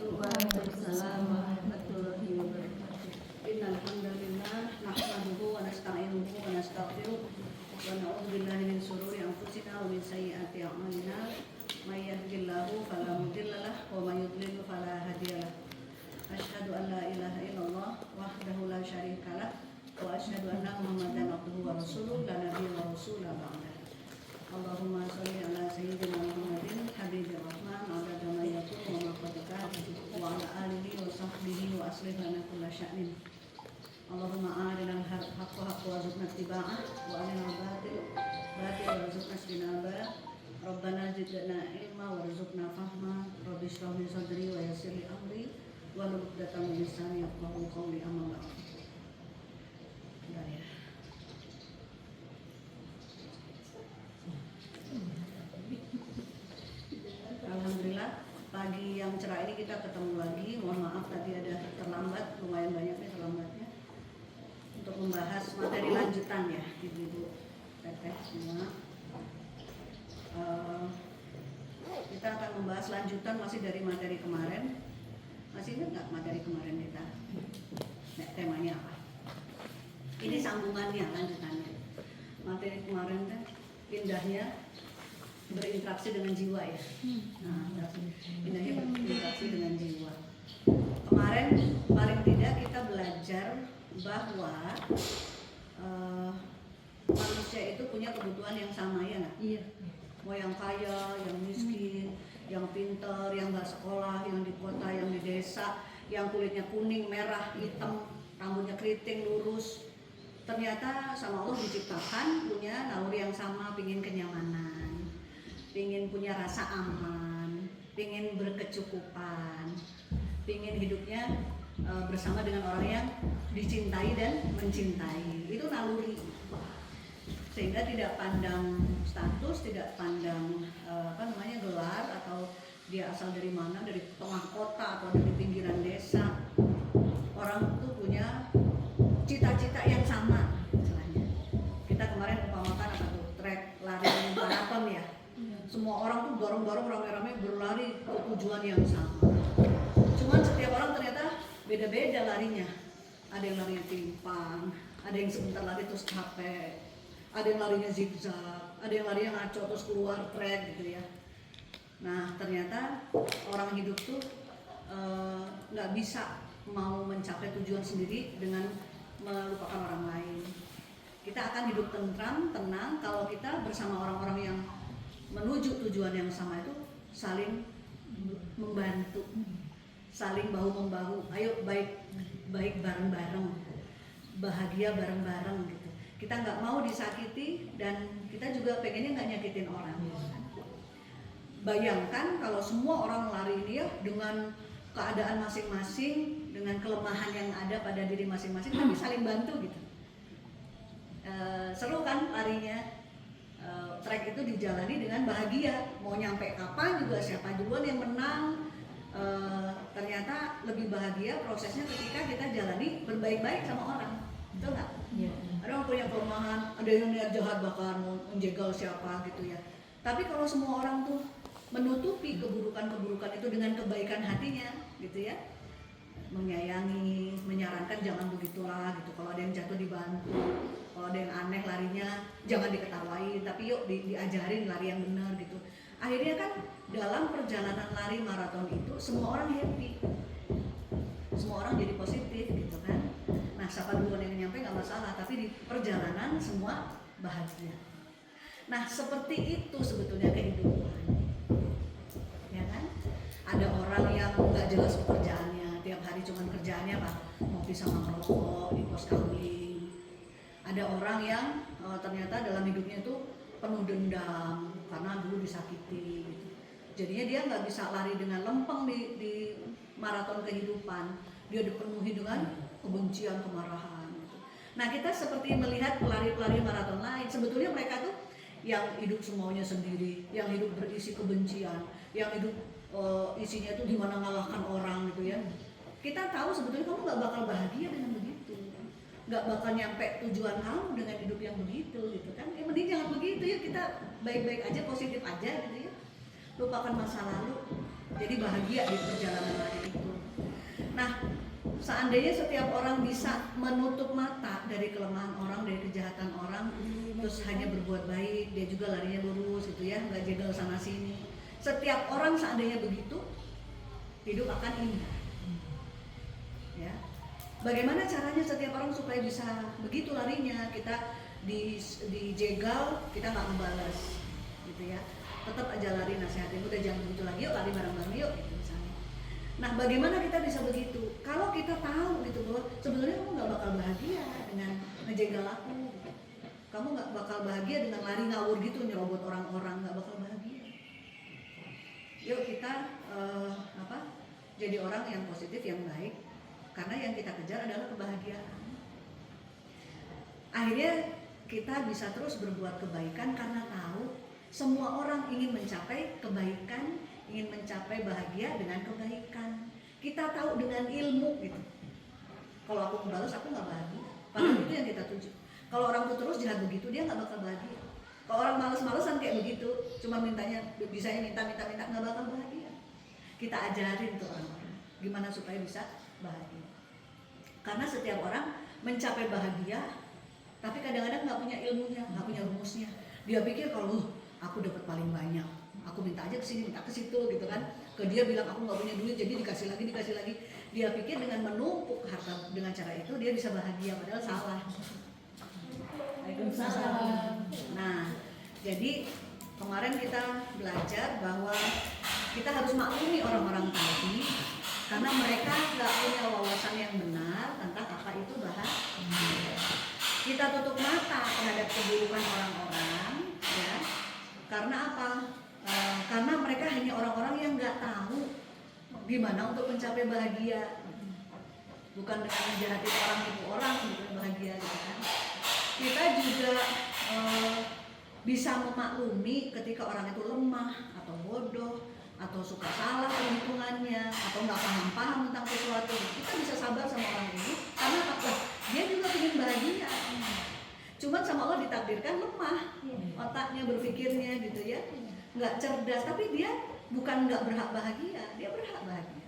wabarakatuh. Waalaikumsalam warahmatullahi wabarakatuh. Innal hamdalillah nahmaduhu wa nasta'inuhu wa nastaghfiruh wa na'udzu billahi min shururi anfusina wa min sayyiati a'malina. May yahdihillahu fala mudilla lahu wa may yudlil fala hadiya lahu. Asyhadu an la ilaha illallah wahdahu la syarika lah wa asyhadu anna Muhammadan abduhu wa rasuluh la nabiyya rasulullah ba'da. Allahumma shalli ala sayyidina Muhammadin habibir rahman adada ma yakun wa ma qad kana wa ala alihi wa sahbihi wa aslih lana kulla sya'nin. Allahumma arina al-haqqa haqqa warzuqna ittiba'ah wa arina al-batil batil warzuqna ijtinabah. Rabbana zidna ilma warzuqna fahma. Rabbi shrah li sadri wa yassir li amri wa hlul 'uqdatam min lisani yafqahu qawli. Amma ba'd. Alhamdulillah, pagi yang cerah ini kita ketemu lagi. Mohon maaf tadi ada terlambat, lumayan banyak nih terlambatnya. Untuk membahas materi lanjutan ya, ibu-ibu, teteh semua. Kita akan membahas lanjutan masih dari materi kemarin. Masih ingat nggak materi kemarin kita? Nah, temanya apa? Ini sambungannya, lanjutannya. Materi kemarin kan indahnya berinteraksi dengan jiwa ya. Nah, indahnya berinteraksi dengan jiwa. Kemarin paling tidak kita belajar bahwa manusia itu punya kebutuhan yang sama ya nggak? Iya. Mau yang kaya, yang miskin, yang pintar, yang nggak sekolah, yang di kota, yang di desa, yang kulitnya kuning, merah, hitam, rambutnya keriting, lurus. Ternyata sama Allah diciptakan punya naluri yang sama, pingin kenyamanan, pingin punya rasa aman, pingin berkecukupan, pingin hidupnya bersama dengan orang yang dicintai dan mencintai. Itu naluri. Sehingga tidak pandang status, tidak pandang gelar atau dia asal dari mana, dari tengah kota atau dari pinggiran desa. Orang itu punya cita-cita yang sama istilahnya. Kita kemarin umpamakan apa tuh, trek lari maraton ya. Semua orang tuh dorong-dorong rame-rame berlari ke tujuan yang sama. Cuman setiap orang ternyata beda-beda larinya. Ada yang larinya timpang, ada yang sebentar lagi terus capek, ada yang larinya zigzag, ada yang larinya ngaco terus keluar trek gitu ya. Nah ternyata orang hidup tuh nggak bisa mau mencapai tujuan sendiri dengan melupakan orang lain. Kita akan hidup tentram, tenang kalau kita bersama orang-orang yang menuju tujuan yang sama itu saling membantu, saling bahu-membahu. Ayo baik bareng-bareng, bahagia bareng-bareng gitu. Kita nggak mau disakiti dan kita juga pengennya nggak nyakitin orang. Bayangkan kalau semua orang lari dia dengan keadaan masing-masing, dengan kelemahan yang ada pada diri masing-masing, tapi saling bantu gitu. Seru kan larinya? Trek itu dijalani dengan bahagia. Mau nyampe kapan juga, siapa duluan yang menang. Ternyata lebih bahagia prosesnya ketika kita jalani berbaik-baik sama orang. Betul nggak? Yeah. Ada yang punya kelemahan, ada yang niat jahat bahkan menjegal siapa gitu ya. Tapi kalau semua orang tuh menutupi keburukan-keburukan itu dengan kebaikan hatinya gitu ya, menyayangi, menyarankan jangan begitulah gitu. Kalau ada yang jatuh dibantu, kalau ada yang aneh larinya jangan diketawain, tapi yuk diajarin lari yang benar gitu. Akhirnya kan dalam perjalanan lari maraton itu semua orang happy, semua orang jadi positif gitu kan. Nah siapa duluan yang nyampe nggak masalah, tapi di perjalanan semua bahagia. Nah seperti itu sebetulnya kehidupan, ya kan? Ada orang yang nggak jelas pekerjaannya, tiap hari cuma kerjaannya apa? Ngopi sama ngerokok di kos kawin. Ada orang yang ternyata dalam hidupnya itu penuh dendam karena dulu disakiti gitu. Jadinya dia nggak bisa lari dengan lempeng di maraton kehidupan. Dia dipenuhi dengan kebencian, kemarahan gitu. Nah kita seperti melihat pelari-pelari maraton lain, sebetulnya mereka tuh yang hidup semuanya sendiri, yang hidup berisi kebencian, yang hidup isinya tuh gimana ngalahkan orang gitu ya. Kita tahu sebetulnya kamu nggak bakal bahagia dengan begitu, nggak bakal nyampe tujuan kamu dengan hidup yang begitu gitu kan. Mending jangan begitu ya, kita baik-baik aja, positif aja gitu ya, lupakan masa lalu, jadi bahagia di perjalanan hari ini. Nah, seandainya setiap orang bisa menutup mata dari kelemahan orang, dari kejahatan orang, terus hanya berbuat baik, dia juga larinya lurus gitu ya, nggak jegal sana sini. Setiap orang seandainya begitu, hidup akan indah. Ya. Bagaimana caranya setiap orang supaya bisa begitu larinya? Kita dijegal, kita nggak membalas, gitu ya. Tetap aja lari, nasihatin, udah jangan begitu lagi, yuk lari bareng-bareng yuk, gitu misalnya. Nah, bagaimana kita bisa begitu? Kalau kita tahu gitu bahwa sebenarnya kamu nggak bakal bahagia dengan ngejegal aku, kamu nggak bakal bahagia dengan lari ngawur gitu nyerobot orang-orang, nggak bakal bahagia. Yuk kita jadi orang yang positif, yang baik. Karena yang kita kejar adalah kebahagiaan. Akhirnya kita bisa terus berbuat kebaikan karena tahu semua orang ingin mencapai kebaikan, ingin mencapai bahagia dengan kebaikan. Kita tahu dengan ilmu gitu. Kalau aku membalas, aku nggak bahagia. Padahal itu yang kita tuju. Kalau orang tuh terus jahat begitu, dia nggak bakal bahagia. Kalau orang males-malesan kayak begitu, cuma mintanya, bisanya minta, nggak bakal bahagia. Kita ajarin tuh orang-orang gimana supaya bisa bahagia. Karena setiap orang mencapai bahagia, tapi kadang-kadang nggak punya ilmunya, nggak punya rumusnya. Dia pikir kalau aku dapat paling banyak, aku minta aja ke sini, minta ke situ, gitu kan. Ke dia bilang aku nggak punya duit, jadi dikasih lagi. Dia pikir dengan menumpuk harta dengan cara itu dia bisa bahagia, padahal salah. Waalaikumsalam. Nah, jadi kemarin kita belajar bahwa kita harus maklumi orang-orang tadi. Karena mereka nggak punya wawasan yang benar tentang apa itu bahagia. Kita tutup mata terhadap keburukan orang-orang, ya. Karena apa? Karena mereka hanya orang-orang yang nggak tahu gimana untuk mencapai bahagia. Bukan dengan menjahatin orang, tipu orang untuk bahagia, gitu kan. Kita juga bisa memaklumi ketika orang itu lemah atau bodoh, atau suka salah perhitungannya, atau nggak paham tentang sesuatu. Kita bisa sabar sama orang ini karena apa? Dia juga ingin bahagia. Cuman sama Allah ditakdirkan lemah otaknya, berpikirnya gitu ya, nggak cerdas. Tapi dia bukan nggak berhak bahagia, dia berhak bahagia.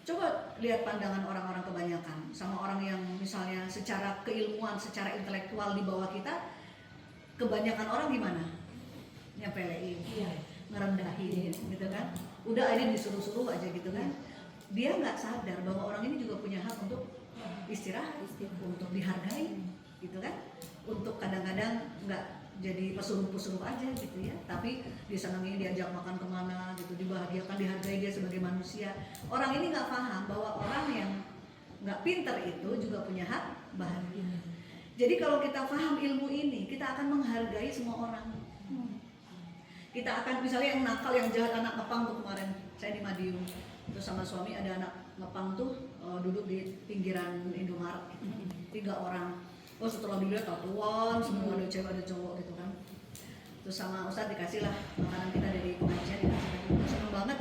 Coba lihat pandangan orang-orang kebanyakan sama orang yang misalnya secara keilmuan, secara intelektual di bawah kita. Kebanyakan orang gimana? Nyepelein. Ngerendahin gitu kan, udah aja disuruh-suruh aja gitu kan. Dia nggak sadar bahwa orang ini juga punya hak untuk istirahat, untuk dihargai gitu kan, untuk kadang-kadang nggak jadi pesuruh-pesuruh aja gitu ya, tapi disenangi, diajak makan kemana gitu, dibahagiakan, dihargai dia sebagai manusia. Orang ini nggak paham bahwa orang yang nggak pintar itu juga punya hak bahagia. Jadi kalau kita paham ilmu ini, kita akan menghargai semua orang. Kita akan misalnya yang nakal, yang jahat, anak ngepang tuh kemarin saya di Madiun, terus sama suami ada anak ngepang tuh duduk di pinggiran Indomaret, 3 orang. Setelah dilihat tatuan, semua ada cewek ada cowok gitu kan. Terus sama Ustadz dikasih lah makanan kita dari pengajian, dikasih, seneng banget.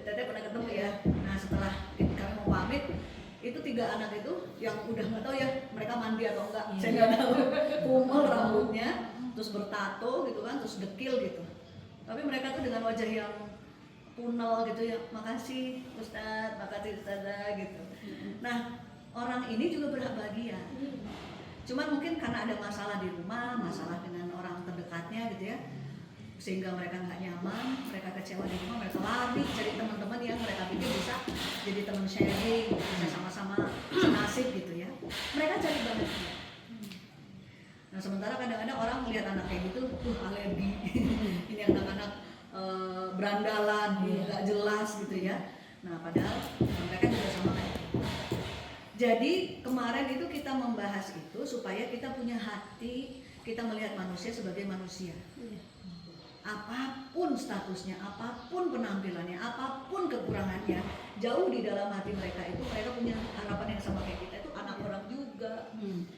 Teteh pernah ketemu ya. Nah setelah kami mau pamit, itu 3 anak itu yang udah nggak tahu ya mereka mandi atau enggak, saya nggak tahu. Kumel rambutnya, terus bertato gitu kan, terus dekil gitu. Tapi mereka tuh dengan wajah yang punel gitu ya, makasih Ustadz, makasih Ustadzah gitu. Nah orang ini juga berhak bahagia. Cuman mungkin karena ada masalah di rumah, masalah dengan orang terdekatnya gitu ya, sehingga mereka nggak nyaman, mereka kecewa di rumah, mereka lari cari teman-teman yang mereka pikir bisa jadi teman sharing, bisa sama-sama senasib gitu ya. Mereka cari bahagia. Nah sementara kadang-kadang orang melihat anak kayak gitu, alergi, ini anak-anak berandalan, nggak jelas gitu ya. Nah padahal mereka juga sama kayak gitu. Jadi kemarin itu kita membahas itu supaya kita punya hati, kita melihat manusia sebagai manusia. Apapun statusnya, apapun penampilannya, apapun kekurangannya, jauh di dalam hati mereka itu mereka punya harapan yang sama kayak kita. Itu anak orang juga,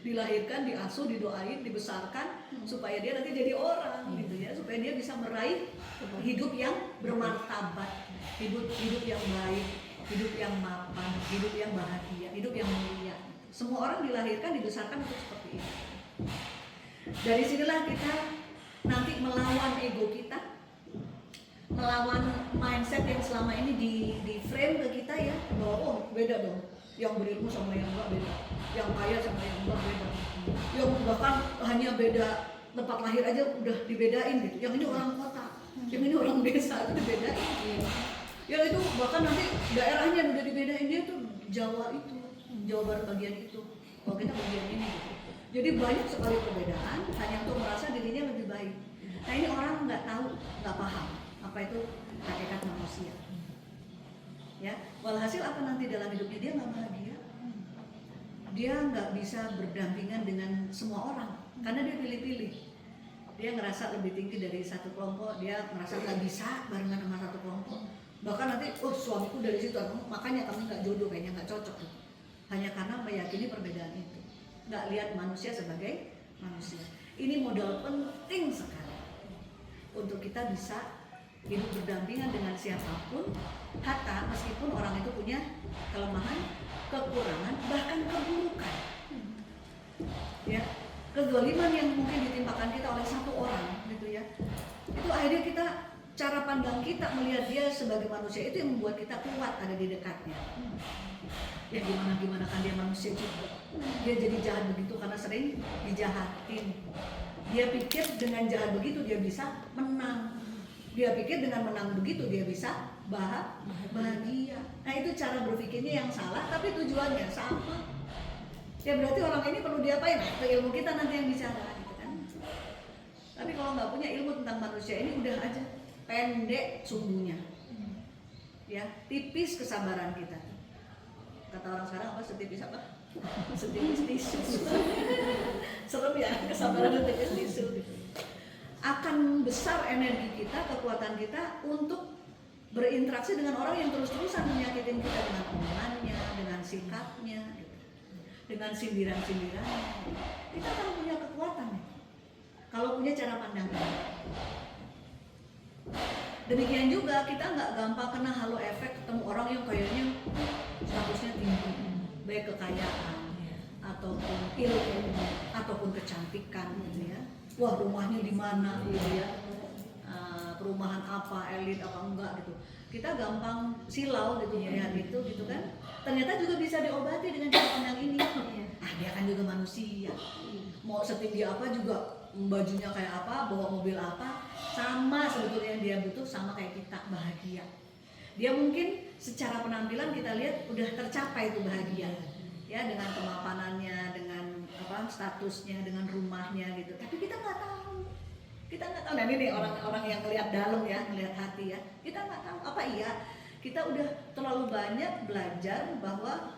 dilahirkan, diasuh, didoain, dibesarkan supaya dia nanti jadi orang gitu ya, supaya dia bisa meraih hidup yang bermartabat, hidup yang baik, hidup yang mapan, hidup yang bahagia, hidup yang mulia. Semua orang dilahirkan, dibesarkan untuk seperti itu. Dari sinilah kita nanti melawan ego kita, melawan mindset yang selama ini di frame ke kita ya, bahwa oh beda dong, yang berilmu sama yang enggak beda, yang kaya sama yang enggak beda, yang bahkan hanya beda tempat lahir aja udah dibedain gitu, yang ini orang kota, yang ini orang desa, itu dibedain. Ya itu bahkan nanti daerahnya udah dibedain, dia tuh Jawa itu, Jawa Barat bagian itu, kalau kita bagian ini gitu. Jadi banyak sekali perbedaan hanya untuk merasa dirinya lebih baik. Nah ini orang nggak tahu, nggak paham apa itu hakikat manusia. Ya, walhasil apa nanti dalam hidupnya dia nggak bahagia, dia nggak bisa berdampingan dengan semua orang karena dia pilih-pilih. Dia ngerasa lebih tinggi dari satu kelompok, dia merasa nggak bisa barengan sama satu kelompok. Bahkan nanti, oh suamiku dari situ, makanya kami nggak jodoh, kayaknya nggak cocok. Hanya karena meyakini perbedaan itu, nggak lihat manusia sebagai manusia. Ini modal penting sekali untuk kita bisa hidup berdampingan dengan siapapun, hatta meskipun orang itu punya kelemahan, kekurangan, bahkan keburukan. Ya, kezaliman yang mungkin ditimpakan kita oleh satu orang, gitu ya. Itu akhirnya kita, cara pandang kita melihat dia sebagai manusia itu yang membuat kita kuat ada di dekatnya. Ya gimana kan dia manusia juga. Dia jadi jahat begitu karena sering dijahatin. Dia pikir dengan jahat begitu dia bisa menang. Dia pikir dengan menang begitu dia bisa bahagia. Nah itu cara berpikirnya yang salah, tapi tujuannya sama. Ya berarti orang ini perlu diapain? Nah, itu ilmu kita nanti yang bicara, gitu kan. Tapi kalau nggak punya ilmu tentang manusia ini udah aja pendek sumbunya. Ya tipis kesabaran kita. Kata orang sekarang apa? Setipis apa? Setipis tisu. Serem ya, kesabaran setipis tisu. Akan besar energi kita, kekuatan kita untuk berinteraksi dengan orang yang terus-terusan menyakitin kita dengan omongannya, dengan sikapnya, gitu. Dengan sindiran-sindirannya. Kita akan punya kekuatan ya, kalau punya cara pandang ini. Demikian juga kita nggak gampang kena halo efek ketemu orang yang kayaknya statusnya tinggi, baik kekayaan ataupun ilmu ataupun kecantikan, gitu ya. Wah rumahnya di mana, gitu ya, perumahan apa, elit apa enggak gitu. Kita gampang silau gitu melihat itu, gitu kan. Ternyata juga bisa diobati dengan cara pandang ini. Dia kan juga manusia. Mau setinggi apa juga, bajunya kayak apa, bawa mobil apa, sama sebetulnya dia butuh sama kayak kita, bahagia. Dia mungkin secara penampilan kita lihat udah tercapai itu bahagia, ya dengan kemapanannya, dengan apa statusnya, dengan rumahnya gitu. Tapi kita nggak tahu, Nah ini nih orang-orang yang ngelihat dalam ya, ngelihat hati ya. Kita nggak tahu apa iya kita udah terlalu banyak belajar bahwa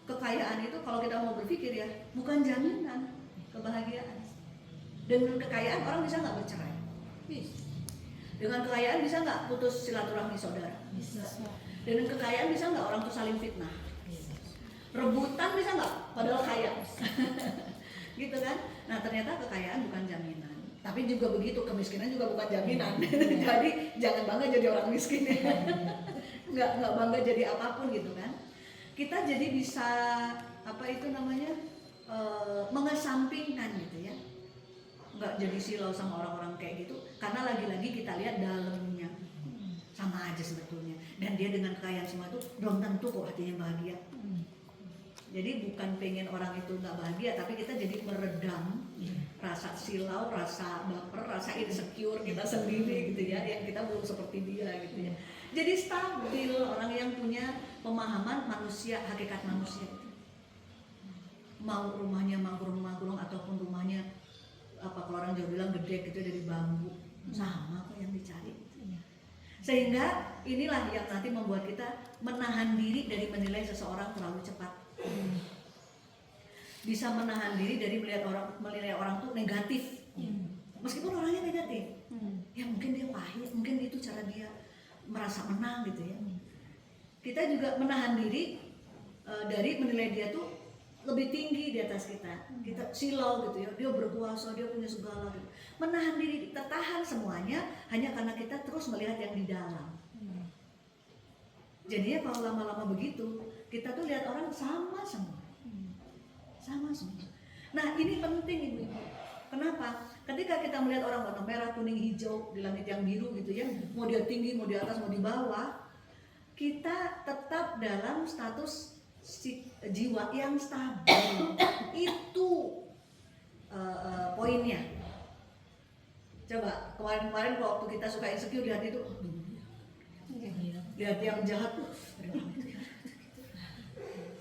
kekayaan itu kalau kita mau berpikir ya bukan jaminan kebahagiaan. Dengan kekayaan orang bisa nggak bercerai? Bisa. Dengan kekayaan bisa nggak putus silaturahmi saudara? Bisa. Dengan kekayaan bisa nggak orang tuh saling fitnah? Bisa. Rebutan bisa nggak? Padahal kaya. Gitu kan? Nah ternyata kekayaan bukan jaminan. Tapi juga begitu, kemiskinan juga bukan jaminan. Jadi jangan bangga jadi orang miskin ya. Nggak bangga jadi apapun gitu kan. Kita jadi bisa apa itu namanya mengesampingkan gitu ya. Nggak jadi silau sama orang-orang kayak gitu, karena lagi-lagi kita lihat dalamnya sama aja sebetulnya. Dan dia dengan kekayaan semua itu belum tentu kok hatinya bahagia. Jadi bukan pengen orang itu nggak bahagia, tapi kita jadi meredam rasa silau, rasa baper, rasa insecure kita sendiri gitu ya, yang kita belum seperti dia gitu ya. Jadi stabil orang yang punya pemahaman manusia, hakikat manusia itu. Mau rumahnya manggrung-manggrung ataupun rumahnya apa kalau orang Jawa bilang gede gitu dari bambu, sama kok yang dicari. Sehingga inilah yang nanti membuat kita menahan diri dari menilai seseorang terlalu cepat. Bisa menahan diri dari menilai orang tuh negatif, meskipun orangnya negatif. Ya mungkin dia pahit, mungkin itu cara dia merasa menang gitu ya. Kita juga menahan diri dari menilai dia tuh lebih tinggi di atas kita. Kita silau gitu ya, dia berkuasa, dia punya segala gitu. Menahan diri, tertahan semuanya hanya karena kita terus melihat yang di dalam. Jadinya kalau lama-lama begitu, kita tuh lihat orang sama semua. Sama semua. Nah ini penting ibu-ibu. Kenapa? Ketika kita melihat orang warna merah, kuning, hijau di langit yang biru gitu ya, mau dia tinggi, mau di atas, mau di bawah, kita tetap dalam status jiwa yang stabil. Itu poinnya. Coba kemarin-kemarin waktu kita suka insecure, lihat itu, lihat yang jahat tuh,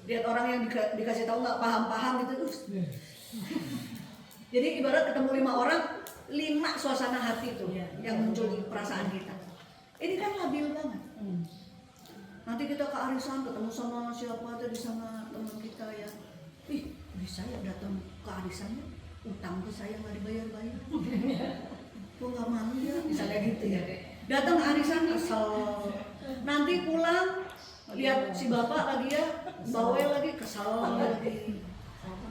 lihat orang yang dikasih tahu nggak paham-paham gitu. Jadi ibarat ketemu 5 orang, 5 suasana hati tuh yang muncul di perasaan kita. Ini kan labil banget. Nanti kita ke arisan ketemu sama siapa tadi, sama teman kita ya. Ih, bisa ya datang ke arisannya, utang ke saya nggak dibayar-bayar. Kok nggak malu ya, misalnya gitu ya. Datang ke arisan kesel. Nanti pulang lihat si bapak lagi ya, bawel lagi, kesel lagi.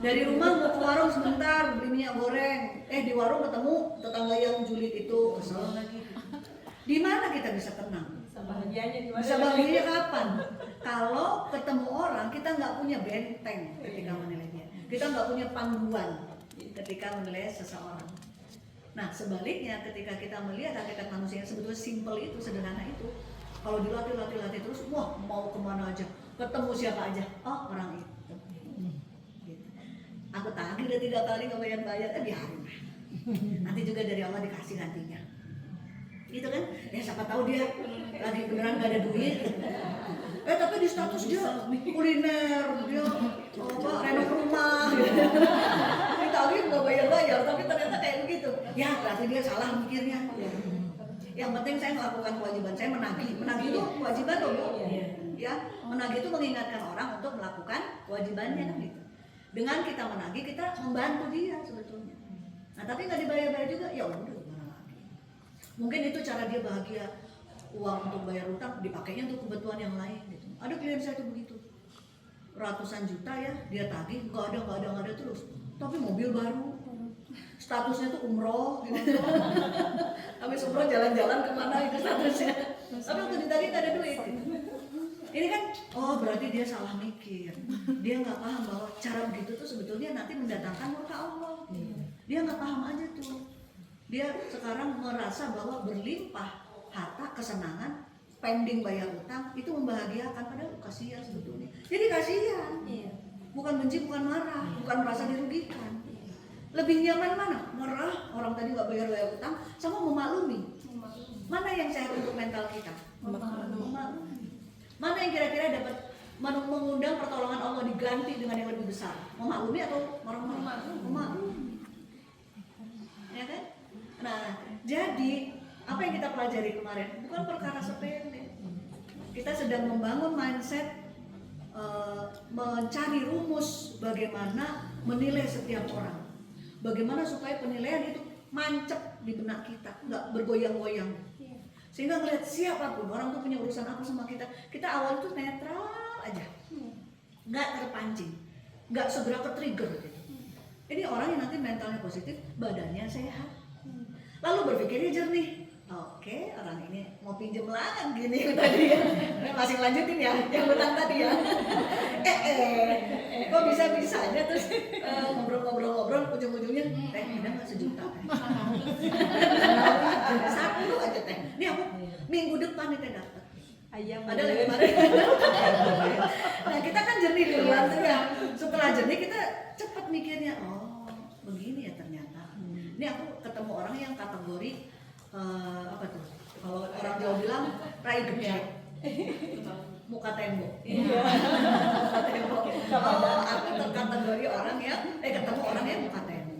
Dari rumah mau ke warung sebentar beli minyak goreng, di warung ketemu tetangga yang julid itu, kesel lagi. Di mana kita bisa tenang? Bisa bahagianya kapan? Kalau ketemu orang kita nggak punya benteng ketika menilainya, kita nggak punya panduan ketika menilai seseorang. Nah sebaliknya ketika kita melihat hakikat manusia yang sebetulnya simple itu, sederhana itu, kalau dilatih terus, wah mau kemana aja, ketemu siapa aja, oh orang itu. Aku tagih udah 3 kali nggak bayar-bayar, biarin lah. Nanti juga dari Allah dikasih nantinya. Gitu kan? Ya siapa tahu dia lagi beneran nggak ada duit. Tapi di status dia kuliner, dia renov rumah. Ditagih nggak bayar-bayar, tapi ternyata kayak begitu. Ya berarti dia salah mikirnya. Yang penting saya melakukan kewajiban saya, menagih. Menagih itu kewajiban loh, Bu. Ya, menagih itu mengingatkan orang untuk melakukan kewajibannya kan gitu. Dengan kita menagih, kita membantu dia sebetulnya. Nah tapi nggak dibayar-bayar juga, ya udah gimana lagi. Mungkin itu cara dia bahagia, uang untuk bayar utang dipakainya untuk kebutuhan yang lain gitu. Ada klien saya tuh begitu, ratusan juta ya dia tagih, nggak ada terus. Tapi mobil baru, statusnya tuh umroh gitu. Habis umroh jalan-jalan kemana itu statusnya. Tapi waktu ditagih nggak ada duit gitu. Ini kan, oh berarti dia salah mikir. Dia nggak paham bahwa cara begitu tuh sebetulnya nanti mendatangkan murka Allah. Dia nggak paham aja tuh. Dia sekarang merasa bahwa berlimpah harta, kesenangan, pending bayar utang itu membahagiakan, padahal kasihan sebetulnya. Jadi kasihan. Bukan benci, bukan marah, bukan merasa dirugikan. Lebih nyaman mana? Marah, orang tadi nggak bayar utang, sama memaklumi. Mana yang sehat untuk mental kita? Memaklumi. Mana yang kira-kira dapat mengundang pertolongan Allah diganti dengan yang lebih besar? Memaklumi atau marah-marah? Memaklumi. Ya kan? Nah, jadi apa yang kita pelajari kemarin bukan perkara sepele. Kita sedang membangun mindset, mencari rumus bagaimana menilai setiap orang. Bagaimana supaya penilaian itu mancep di benak kita, nggak bergoyang-goyang. Sehingga ngelihat siapapun orang tuh punya urusan apa sama kita, kita awal tuh netral aja, nggak terpancing, nggak segera ke-trigger gitu. Ini orang yang nanti mentalnya positif, badannya sehat, lalu berpikirnya jernih. Oke, orang ini mau pinjem lah gini tadi ya, masih lanjutin ya, yang utang tadi ya. Kok bisa-bisanya terus ngobrol-ngobrol ujung-ujungnya, teh ada nggak sejuta? Satu aja teh. Ini aku minggu depan nih teh dapat. Ayam. Padahal kemarin. Nah kita kan jernih duluan tuh ya. Setelah jernih kita cepat mikirnya, oh begini ya ternyata. Ini aku ketemu orang yang kategori apa tuh? Kalau orang Jawa bilang rai gede, muka tembok. Muka tembok. Oh, aku terkategori orang yang ketemu orang yang muka tembok.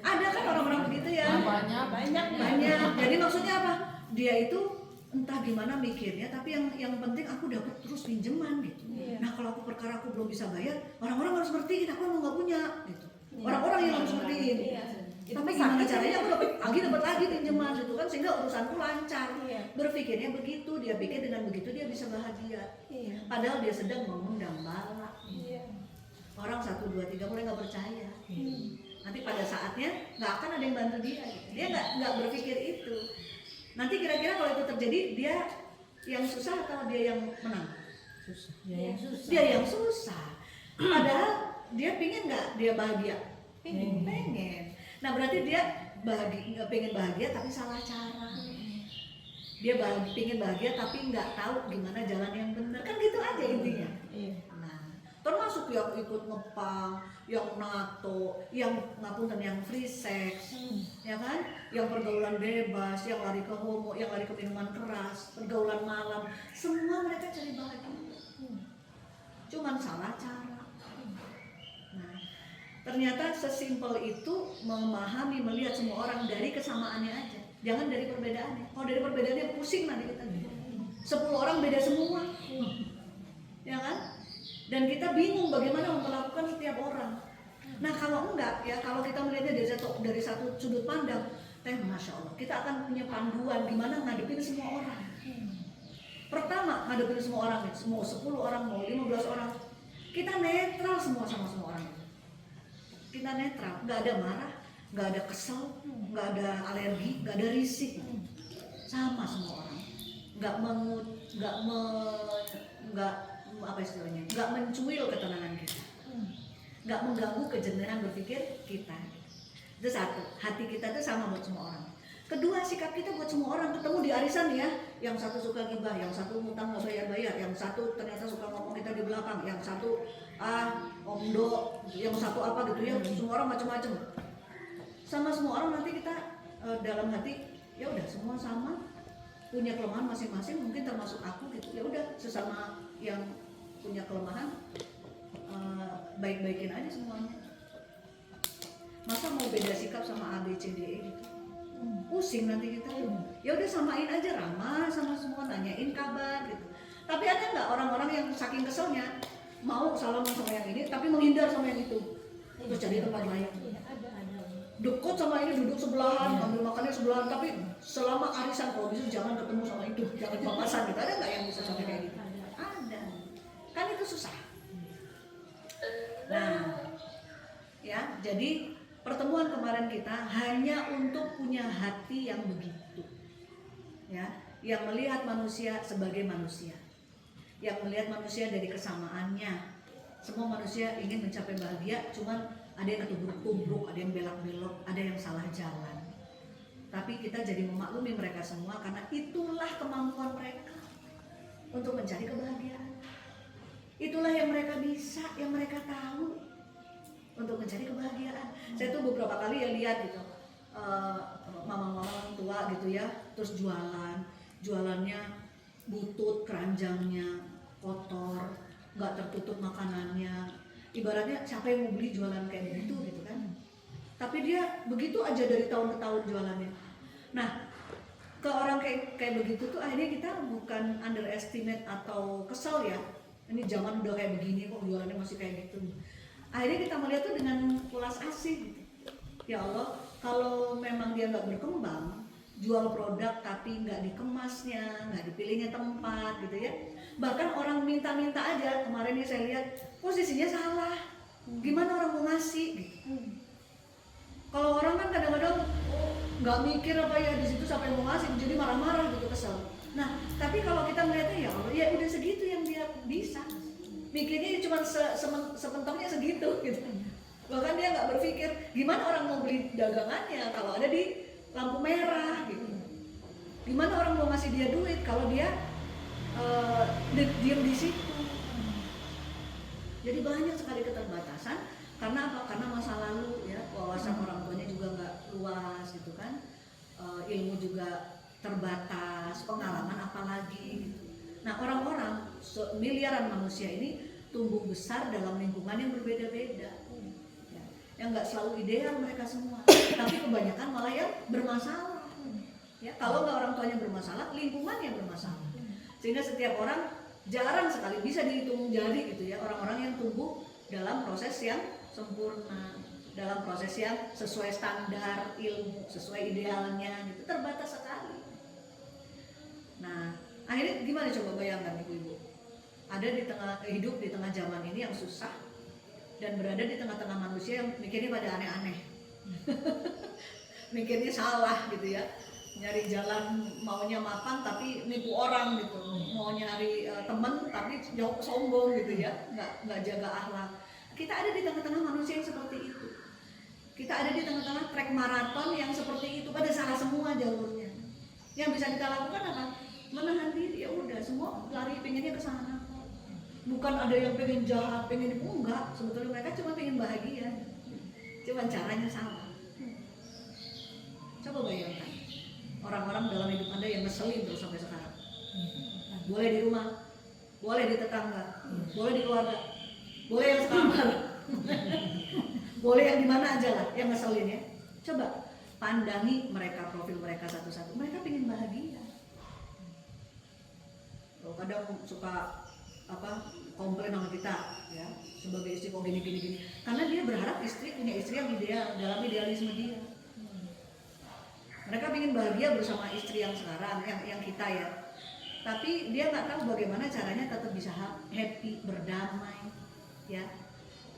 Ada kan orang-orang begitu ya? Banyak. Jadi maksudnya apa? Dia itu entah gimana mikirnya, tapi yang penting aku dapat terus pinjaman gitu. Nah kalau aku perkara aku belum bisa bayar, orang-orang harus ngertiin aku emang nggak punya gitu. Orang-orang yang harus ngertiin. Tapi gimana caranya aku dapat lagi pinjaman gitu kan, sehingga urusanku lancar. Berpikirnya begitu, dia pikir dengan begitu dia bisa bahagia. Padahal dia sedang mengundang bala. Orang 1, 2, 3 mulai nggak percaya. Nanti pada saatnya nggak akan ada yang bantu dia. Dia nggak berpikir itu. Nanti kira-kira kalau itu terjadi, dia yang susah atau dia yang menang? Susah. Dia yang susah. Padahal dia pingin nggak dia bahagia? Pengen. Nah berarti dia pengen bahagia tapi salah cara. Dia pengen bahagia tapi nggak tahu gimana jalan yang benar, kan gitu aja intinya. Nah, termasuk yang ikut ngepang, yang nato, yang ngapunten, yang free sex, ya kan, yang pergaulan bebas, yang lari ke homo, yang lari ke minuman keras, pergaulan malam, semua mereka cari bahagia, cuman salah cara. Nah, ternyata sesimpel itu memahami, melihat semua orang dari kesamaannya aja. Jangan dari perbedaannya. Kalau dari perbedaannya pusing nanti kita. 10 orang beda semua, ya kan? Dan kita bingung bagaimana memperlakukan setiap orang. Nah kalau enggak, ya kalau kita melihatnya dari satu sudut pandang, masya Allah, kita akan punya panduan gimana ngadepin semua orang. Pertama, ngadepin semua orang, mau 10 orang, mau 15 orang, kita netral semua sama semua orang. Kita netral, nggak ada marah, nggak ada kesel, nggak ada alergi, nggak ada risih, sama semua orang, nggak mencuil ketenangan kita, nggak mengganggu kejenuhan berpikir kita. Itu satu, hati kita itu sama buat semua orang. Kedua, sikap kita buat semua orang. Ketemu di arisan ya, yang satu suka gibah, yang satu ngutang nggak bayar-bayar, yang satu ternyata suka ngomong kita di belakang, yang satu omdo, yang satu apa gitu ya, semua orang macam-macam. Sama semua orang nanti kita dalam hati ya udah semua sama, punya kelemahan masing-masing, mungkin termasuk aku gitu. Ya udah sesama yang punya kelemahan baik-baikin aja semuanya. Masa mau beda sikap sama A B C D E gitu? Pusing nanti kita. Ya udah samain aja, ramah sama semua, nanyain kabar gitu. Tapi ada nggak orang-orang yang saking keselnya mau salaman sama yang ini tapi menghindar sama yang itu, terus cari tempat lain. Dekut sama ini, duduk sebelahan, ambil makannya sebelahan, tapi selama arisan kalau bisa jangan ketemu sama itu, jangan papasan gitu. Ada nggak yang bisa sampai kayak gitu? Ada. Kan itu susah. Nah, ya jadi pertemuan kemarin kita hanya untuk punya hati yang begitu, ya, yang melihat manusia sebagai manusia, yang melihat manusia dari kesamaannya. Semua manusia ingin mencapai bahagia, cuman ada yang ketubruk-tubruk, ada yang belak-belok, ada yang salah jalan. Tapi kita jadi memaklumi mereka semua karena itulah kemampuan mereka untuk mencari kebahagiaan. Itulah yang mereka bisa, yang mereka tahu untuk mencari kebahagiaan. Saya tuh beberapa kali ya lihat gitu, mama-mama tua gitu ya, terus jualannya butut, keranjangnya kotor, nggak tertutup makanannya. Ibaratnya siapa yang mau beli jualan kayak begitu gitu kan. Tapi dia begitu aja dari tahun ke tahun jualannya. Nah, ke orang kayak begitu tuh akhirnya kita bukan underestimate atau kesel ya. Ini zaman udah kayak begini kok jualannya masih kayak gitu. Akhirnya kita melihat tuh dengan pulas asih gitu. Ya Allah, kalau memang dia nggak berkembang, jual produk tapi nggak dikemasnya, nggak dipilihnya tempat gitu ya. Bahkan orang minta-minta aja, kemarin ya saya lihat posisinya salah. Gimana orang mau ngasih gitu. Kalau orang kan kadang-kadang nggak mikir apa ya di situ siapa yang mau ngasih, jadi marah-marah gitu, kesel. Nah, tapi kalau kita melihatnya ya Allah, ya udah segitu yang dia bisa. Mikirnya cuma sementoknya segitu gitu. Bahkan dia nggak berpikir gimana orang mau beli dagangannya kalau ada di lampu merah gitu. Gimana orang mau ngasih dia duit kalau dia diem di situ. Jadi banyak sekali keterbatasan karena apa? Karena masa lalu ya, wawasan orang tuanya juga nggak luas gitu kan, ilmu juga terbatas, pengalaman apalagi gitu. Nah orang-orang miliaran manusia ini tumbuh besar dalam lingkungan yang berbeda-beda, ya, yang nggak selalu ideal mereka semua, tapi kebanyakan malah yang bermasalah. Ya, kalau nggak orang tuanya bermasalah, lingkungan yang bermasalah. Sehingga setiap orang jarang sekali bisa dihitung jari gitu ya, orang-orang yang tumbuh dalam proses yang sempurna, dalam proses yang sesuai standar ilmu, sesuai idealnya gitu, terbatas sekali. Nah, akhirnya gimana coba bayangkan ibu-ibu? Ada di tengah hidup di tengah zaman ini yang susah dan berada di tengah-tengah manusia yang mikirnya pada aneh-aneh. Mikirnya salah gitu ya. Nyari jalan maunya mapan tapi nipu orang gitu, mau nyari temen tapi jauh sombong gitu ya, nggak jaga akhlak. Kita ada di tengah-tengah manusia yang seperti itu. Kita ada di tengah-tengah trek maraton yang seperti itu, pada salah semua jalurnya. Yang bisa kita lakukan apa? Menahan diri, ya udah, semua lari pengennya ke sana. Bukan ada yang pengen jahat, pengen enggak, sebetulnya mereka cuma pengen bahagia. Cuma caranya salah. Coba bayangkan orang-orang dalam hidup Anda yang ngeselin terus sampai sekarang. Boleh di rumah, boleh di tetangga, boleh di keluarga, boleh yang sekamar, boleh yang di mana aja lah yang ngeselin ya. Coba pandangi mereka, profil mereka satu-satu. Mereka pengen bahagia. Kadang suka komplain sama kita ya, sebagai istri kok gini. Karena dia berharap punya istri yang ideal dalam idealisme dia. Mereka ingin bahagia bersama istri yang sekarang, yang kita ya. Tapi dia nggak tahu bagaimana caranya tetap bisa happy, berdamai, ya.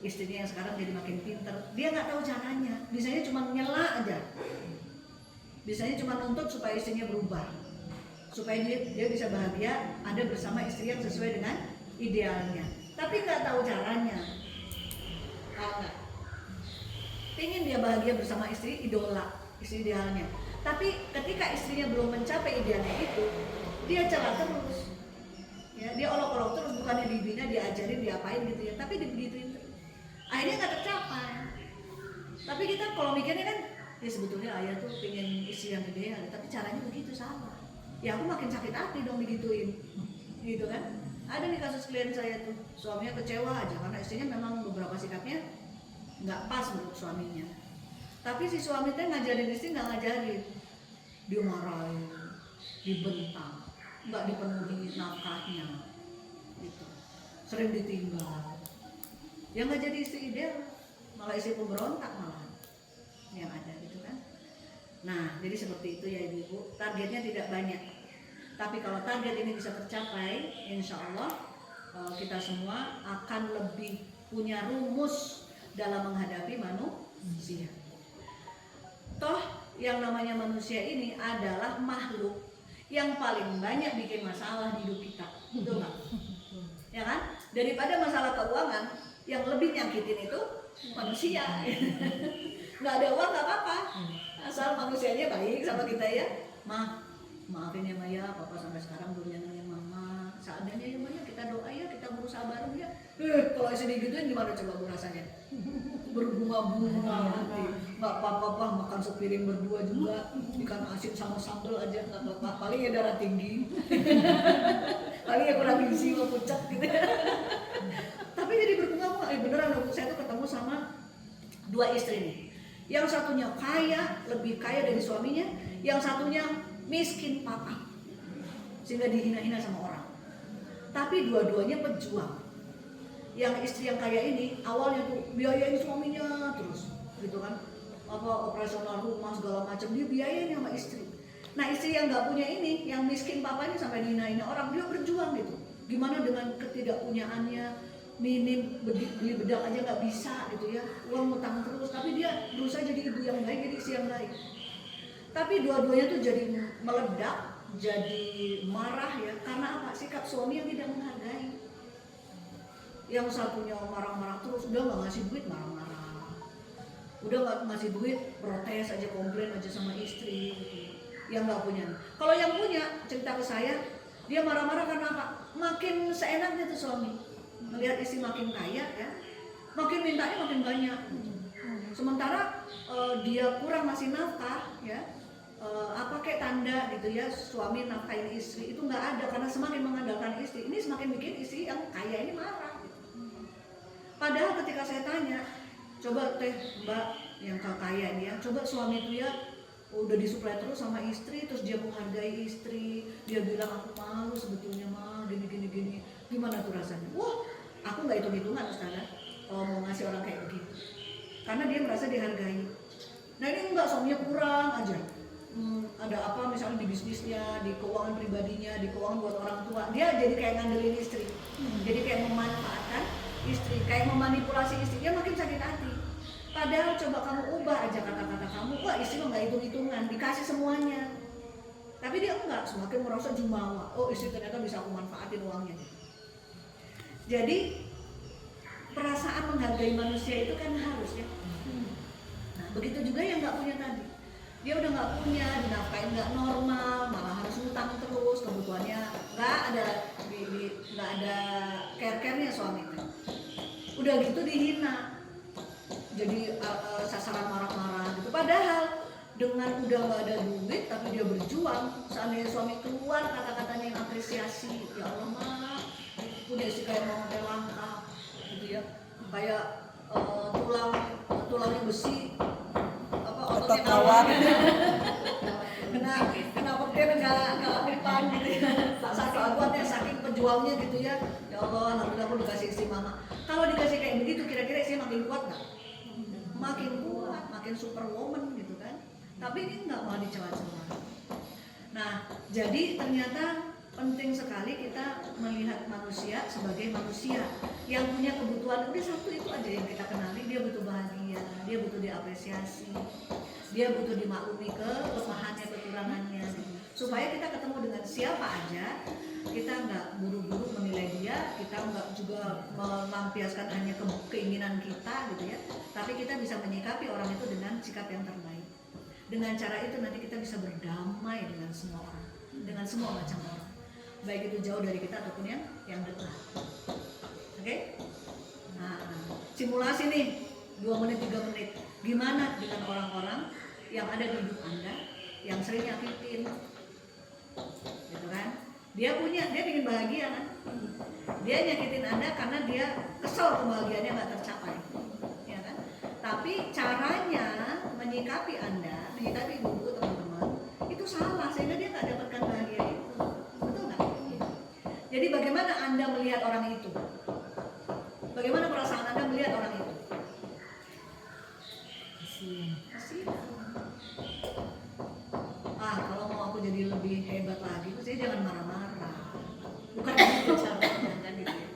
Istrinya yang sekarang jadi makin pinter, dia nggak tahu caranya. Bisanya cuma nyela aja. Bisanya cuma nuntut supaya istrinya berubah, supaya dia bisa bahagia, ada bersama istri yang sesuai dengan idealnya. Tapi nggak tahu caranya. Pengen dia bahagia bersama istri idola, istri idealnya. Tapi ketika istrinya belum mencapai idealnya itu, dia celah terus, ya, dia olok-olok terus, bukannya dibina, diajarin, diapain gitu ya, tapi dibegituin terus. Akhirnya nggak tercapai. Tapi kita kalau mikirnya kan, ya sebetulnya ayah tuh pengen istri yang ideal, tapi caranya begitu salah. Ya aku makin sakit hati dong digituin, gitu kan? Ada nih kasus klien saya tuh, suaminya kecewa aja karena istrinya memang beberapa sikapnya nggak pas menurut suaminya. Tapi si suami teh ngajarin istri nggak ngajarin, dia marahin, dibentang, nggak dipenuhi nafkahnya, gitu. Sering ditinggal. Yang nggak jadi istri ideal, malah istri pemberontak malah yang ada gitu kan. Nah jadi seperti itu ya ibu-ibu, targetnya tidak banyak. Tapi kalau target ini bisa tercapai, insya Allah kita semua akan lebih punya rumus dalam menghadapi manusia. Toh yang namanya manusia ini adalah makhluk yang paling banyak bikin masalah di hidup kita, betul nggak? Ya kan? Daripada masalah keuangan, yang lebih nyakitin itu manusia. Nggak ada uang nggak apa-apa, asal manusianya baik sama kita ya. Maafin ya Maya, papa sampai sekarang belum nyenengin mama. Seadanya ya Maya, kita doa ya, kita berusaha bareng ya. Kalau sedih gituin gimana coba bu rasanya? Berbunga-bunga nanti. Nggak apa-apa, makan sepiring berdua juga, ikan asin sama sambal aja nggak apa-apa. Paling ya darah tinggi, paling ya kurang gizi, mau pucat gitu. Tapi jadi berbunga-bunga. Beneran loh, saya tuh ketemu sama dua istri nih. Yang satunya kaya, lebih kaya dari suaminya, yang satunya miskin papa, sehingga dihina-hina sama orang. Tapi dua-duanya pejuang. Yang istri yang kaya ini awalnya tuh biayain suaminya terus, gitu kan, operasional rumah segala macam dia biayain sama istri. Nah istri yang nggak punya ini, yang miskin papanya sampai dihina-hina orang, dia berjuang gitu. Gimana dengan ketidakpunyaannya, minim beli bedak aja nggak bisa gitu ya, uang ngutang terus, tapi dia berusaha jadi ibu yang baik, jadi istri yang baik. Tapi dua-duanya tuh jadi meledak, jadi marah ya, karena apa? Sikap suami yang tidak menghargai. Yang satunya marah-marah terus, udah nggak ngasih duit marah-marah, udah nggak ngasih duit protes aja, komplain aja sama istri gitu. Yang nggak punya. Kalau yang punya, cerita ke saya, dia marah-marah karena apa? Makin seenaknya tuh suami melihat istri makin kaya ya, makin mintanya makin banyak. Sementara dia kurang ngasih nafkah ya, kayak tanda gitu ya, suami nafkahin istri itu nggak ada, karena semakin mengandalkan istri. Ini semakin bikin istri yang kaya ini marah gitu. Padahal ketika saya tanya, coba teh mbak yang kaya ini ya, coba suami itu ya udah disuplai terus sama istri, terus dia menghargai istri, dia bilang aku malu sebetulnya mah gini, gimana tuh rasanya? Wah, aku nggak hitung-hitungan Ustazah kalau mau ngasih orang kayak begitu, karena dia merasa dihargai. Nah ini enggak, suaminya kurang aja. Ada apa misalnya di bisnisnya, di keuangan pribadinya, di keuangan buat orang tua, dia jadi kayak ngandelin istri, jadi kayak memanfaatkan istri, kayak memanipulasi istrinya, makin sakit hati. Padahal coba kamu ubah aja kata-kata kamu, wah istri nggak hitung-hitungan, dikasih semuanya. Tapi dia enggak, semakin merasa jumawa, oh istri ternyata bisa aku manfaatin uangnya. Jadi perasaan menghargai manusia itu kan harus ya. Nah begitu juga yang nggak punya tadi. Dia udah nggak punya, dinafkain nggak normal, malah harus ngutang terus, kebutuhannya nggak ada, nggak ada care-nya suami itu. Udah gitu dihina, jadi sasaran marah-marah gitu. Padahal dengan udah nggak ada duit tapi dia berjuang, seandainya suami keluar kata-katanya yang apresiasi, ya Allah mak, punya istri kayak mau langka gitu ya, kayak tulangnya besi, ototnya kawan, kena petir nggak umpan gitu ya, saking kuatnya, saking pejuangnya gitu ya. Ya Allah, alhamdulillah aku dikasih istri mama. Kalau dikasih kayak begitu, kira-kira istri makin kuat nggak? Makin kuat, makin superwoman gitu kan. Tapi ini nggak mau dicela-cela. Nah, jadi ternyata penting sekali kita melihat manusia sebagai manusia yang punya kebutuhan. Udah satu itu aja yang kita kenali, dia butuh bahagia, dia butuh diapresiasi, dia butuh dimaklumi kelemahannya, kekurangannya, supaya kita ketemu dengan siapa aja, kita nggak buru-buru menilai dia, kita nggak juga melampiaskan hanya keinginan kita gitu ya, tapi kita bisa menyikapi orang itu dengan sikap yang terbaik. Dengan cara itu nanti kita bisa berdamai dengan semua orang, dengan semua macam orang, baik itu jauh dari kita ataupun yang dekat. Oke? Nah, simulasi nih 2 menit 3 menit. Gimana dengan orang-orang yang ada di hidup Anda yang sering nyakitin, gitu kan? Dia ingin bahagia kan? Dia nyakitin Anda karena dia kesel kebahagiaannya nggak tercapai, ya kan? Tapi caranya menyikapi Anda, menyikapi ibu teman-teman, itu salah sehingga dia nggak dapatkan bahagia itu, betul nggak? Jadi bagaimana Anda melihat orang itu? Bagaimana perasaan Anda melihat orang itu? Kasihan. Kalau mau aku jadi lebih hebat lagi, saya jangan marah-marah. Bukan itu caranya kan gitu ya.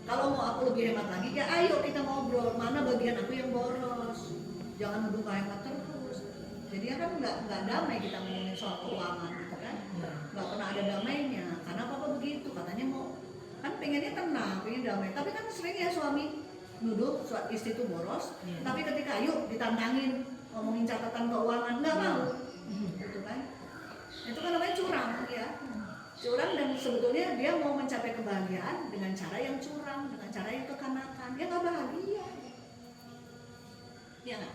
Kalau mau aku lebih hebat lagi, ya ayo kita ngobrol. Mana bagian aku yang boros? Jangan nuduh hemat terus. Jadi kan nggak damai kita ngomongin soal keuangan gitu kan? Nggak pernah ada damainya. Karena apa begitu? Katanya mau kan pengennya tenang, pengen damai. Tapi kan sering ya suami nuduh istri itu boros. Tapi ketika yuk ditantangin ngomongin catatan keuangan nggak mau. Gitu kan? Itu kan namanya curang ya. Curang, dan sebetulnya dia mau mencapai kebahagiaan dengan cara yang curang, dengan cara yang kekanakan. Dia nggak bahagia. Ya nggak?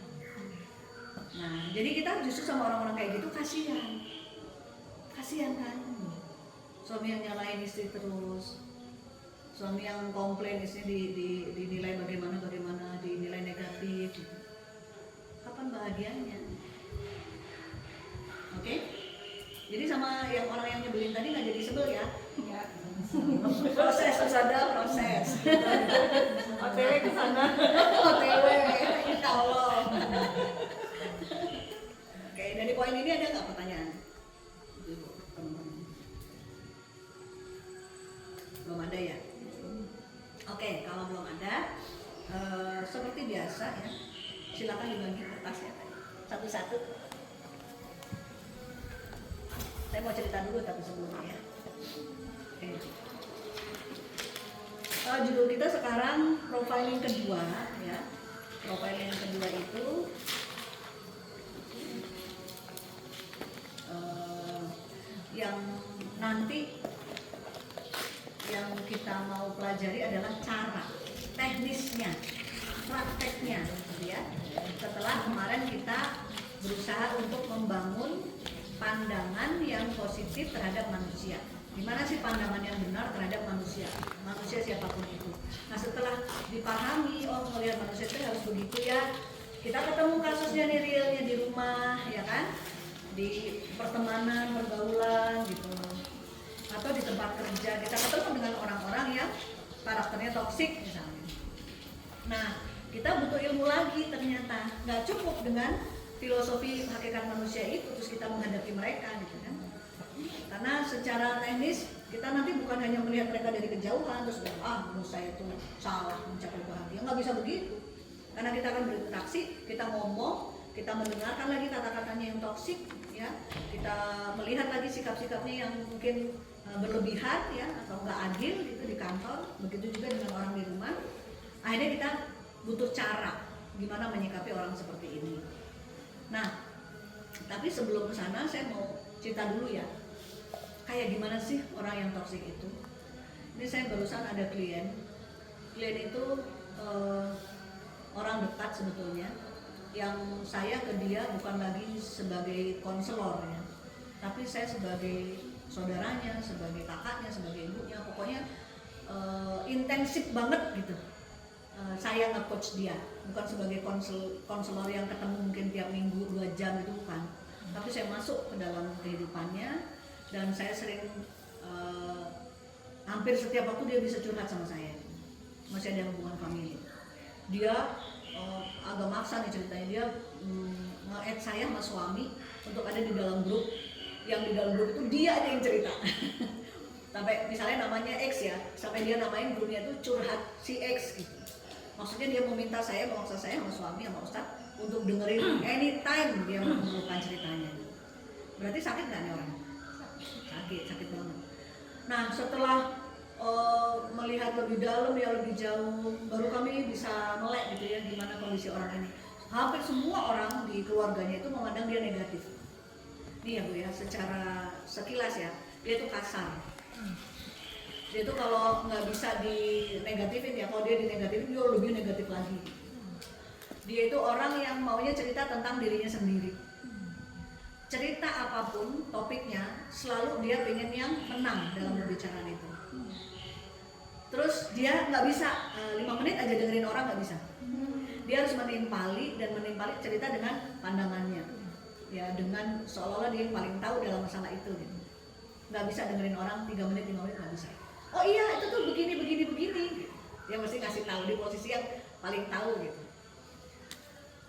Nah, jadi kita justru sama orang-orang kayak gitu kasihan kan? Suami yang nyalain istri terus, suami yang komplain istri dinilai bagaimana, dinilai negatif. Gitu. Kapan bahagianya? Oke? Jadi sama yang orang yang nyebelin tadi nggak jadi sebel ya? Ya. Proses terus ada proses. OTW ke sana. OTW, insya Allah. Oke, dari poin ini ada nggak pertanyaan? Belum ada ya? Oke, kalau belum ada, seperti biasa ya, silakan dibagi kertas ya, satu-satu. Saya mau cerita dulu tapi sebelumnya. Oke. Judul kita sekarang profiling kedua ya. Profiling kedua itu yang nanti yang kita mau pelajari adalah cara, teknisnya, prakteknya gitu ya. Setelah kemarin kita berusaha untuk membangun pandangan yang positif terhadap manusia. Gimana sih pandangan yang benar terhadap manusia siapapun itu. Nah, setelah dipahami, oh melihat manusia itu harus begitu ya, kita ketemu kasusnya nih, realnya di rumah ya kan, di pertemanan, pergaulan gitu, atau di tempat kerja kita ketemu dengan orang-orang yang karakternya toksik misalnya. Nah, kita butuh ilmu lagi ternyata, nggak cukup dengan filosofi hakikat manusia itu terus kita menghadapi mereka gitu kan. Karena secara teknis kita nanti bukan hanya melihat mereka dari kejauhan terus menurut saya itu salah mencapai bahagia, nggak bisa begitu. Karena kita akan berinteraksi, kita ngomong, kita mendengarkan lagi kata-katanya yang toksik ya, kita melihat lagi sikap-sikapnya yang mungkin berlebihan ya atau nggak adil gitu di kantor, begitu juga dengan orang di rumah. Akhirnya kita butuh cara gimana menyikapi orang seperti ini. Nah, tapi sebelum ke sana saya mau cerita dulu ya, kayak gimana sih orang yang toksik itu. Ini saya barusan ada klien itu orang dekat sebetulnya, yang saya ke dia bukan lagi sebagai konselor ya, tapi saya sebagai saudaranya, sebagai kakaknya, sebagai ibunya, pokoknya intensif banget gitu. Saya nge-coach dia, bukan sebagai konselor yang ketemu mungkin tiap minggu 2 jam, itu bukan. Tapi saya masuk ke dalam kehidupannya dan saya sering hampir setiap waktu dia bisa curhat sama saya. Masih ada hubungan famili. Dia agak maksa nih ceritanya, dia nge-add saya sama suami untuk ada di dalam grup, yang di dalam grup itu dia aja yang cerita. Sampai misalnya namanya X ya, sampai dia namain grupnya itu curhat si X gitu. Maksudnya dia meminta saya, memaksa saya sama suami sama Ustadz untuk dengerin anytime dia menemukan ceritanya. Berarti sakit nggak nih orang? Sakit banget. Nah, setelah melihat lebih dalam ya, lebih jauh, baru kami bisa melek gitu ya gimana kondisi orang ini. Hampir semua orang di keluarganya itu memandang dia negatif. Nih ya Bu ya, secara sekilas ya, dia itu kasar. Dia itu kalau nggak bisa dinegatifin ya, kalau dia dinegatifin dia lebih negatif lagi. Dia itu orang yang maunya cerita tentang dirinya sendiri. Cerita apapun topiknya, selalu dia pengen yang menang dalam pembicaraan itu. Terus dia nggak bisa 5 menit aja dengerin orang, nggak bisa. Dia harus menimpali cerita dengan pandangannya, ya, dengan seolah-olah dia yang paling tahu dalam masalah itu gitu. Nggak bisa dengerin orang 3 menit 5 menit, nggak bisa. Oh iya itu tuh begini gitu. Dia mesti kasih tahu di posisi yang paling tahu gitu.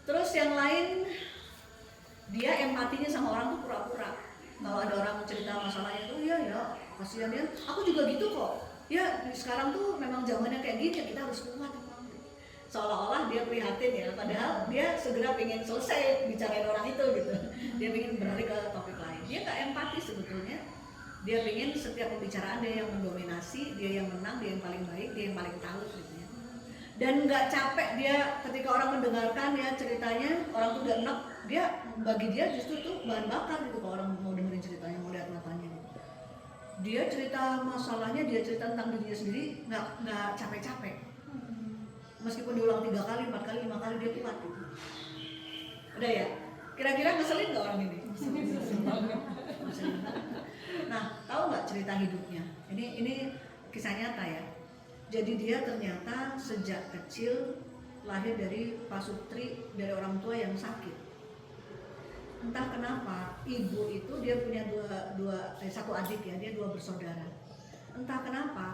Terus yang lain, dia empatinya sama orang tuh pura-pura. Kalau ada orang cerita masalahnya tuh, iya ya kasihan dia, aku juga gitu kok. Ya sekarang tuh memang zamannya kayak gini ya, kita harus kuat. Seolah-olah dia prihatin ya, padahal dia segera pengen selesai bicarain orang itu gitu. Dia pengen beralih ke topik lain. Dia nggak empati sebetulnya. Dia pengen setiap pembicaraan dia yang mendominasi, dia yang menang, dia yang paling baik, dia yang paling tahu gitu ya. Dan nggak capek dia ketika orang mendengarkan ya ceritanya, orang tuh udah enak, dia bagi dia justru itu bahan bakar gitu kalau orang mau dengerin ceritanya, mau lihat matanya gitu. Dia cerita masalahnya, dia cerita tentang dirinya sendiri, nggak capek-capek. Meskipun diulang 3 kali, 4 kali, 5 kali dia kuat gitu. Udah ya, kira-kira ngeselin nggak orang ini? Ngeselin banget. Nah, tahu nggak cerita hidupnya? Ini kisah nyata ya. Jadi dia ternyata sejak kecil lahir dari pasutri, dari orang tua yang sakit. Entah kenapa ibu itu dia punya satu adik ya, dia 2 bersaudara. Entah kenapa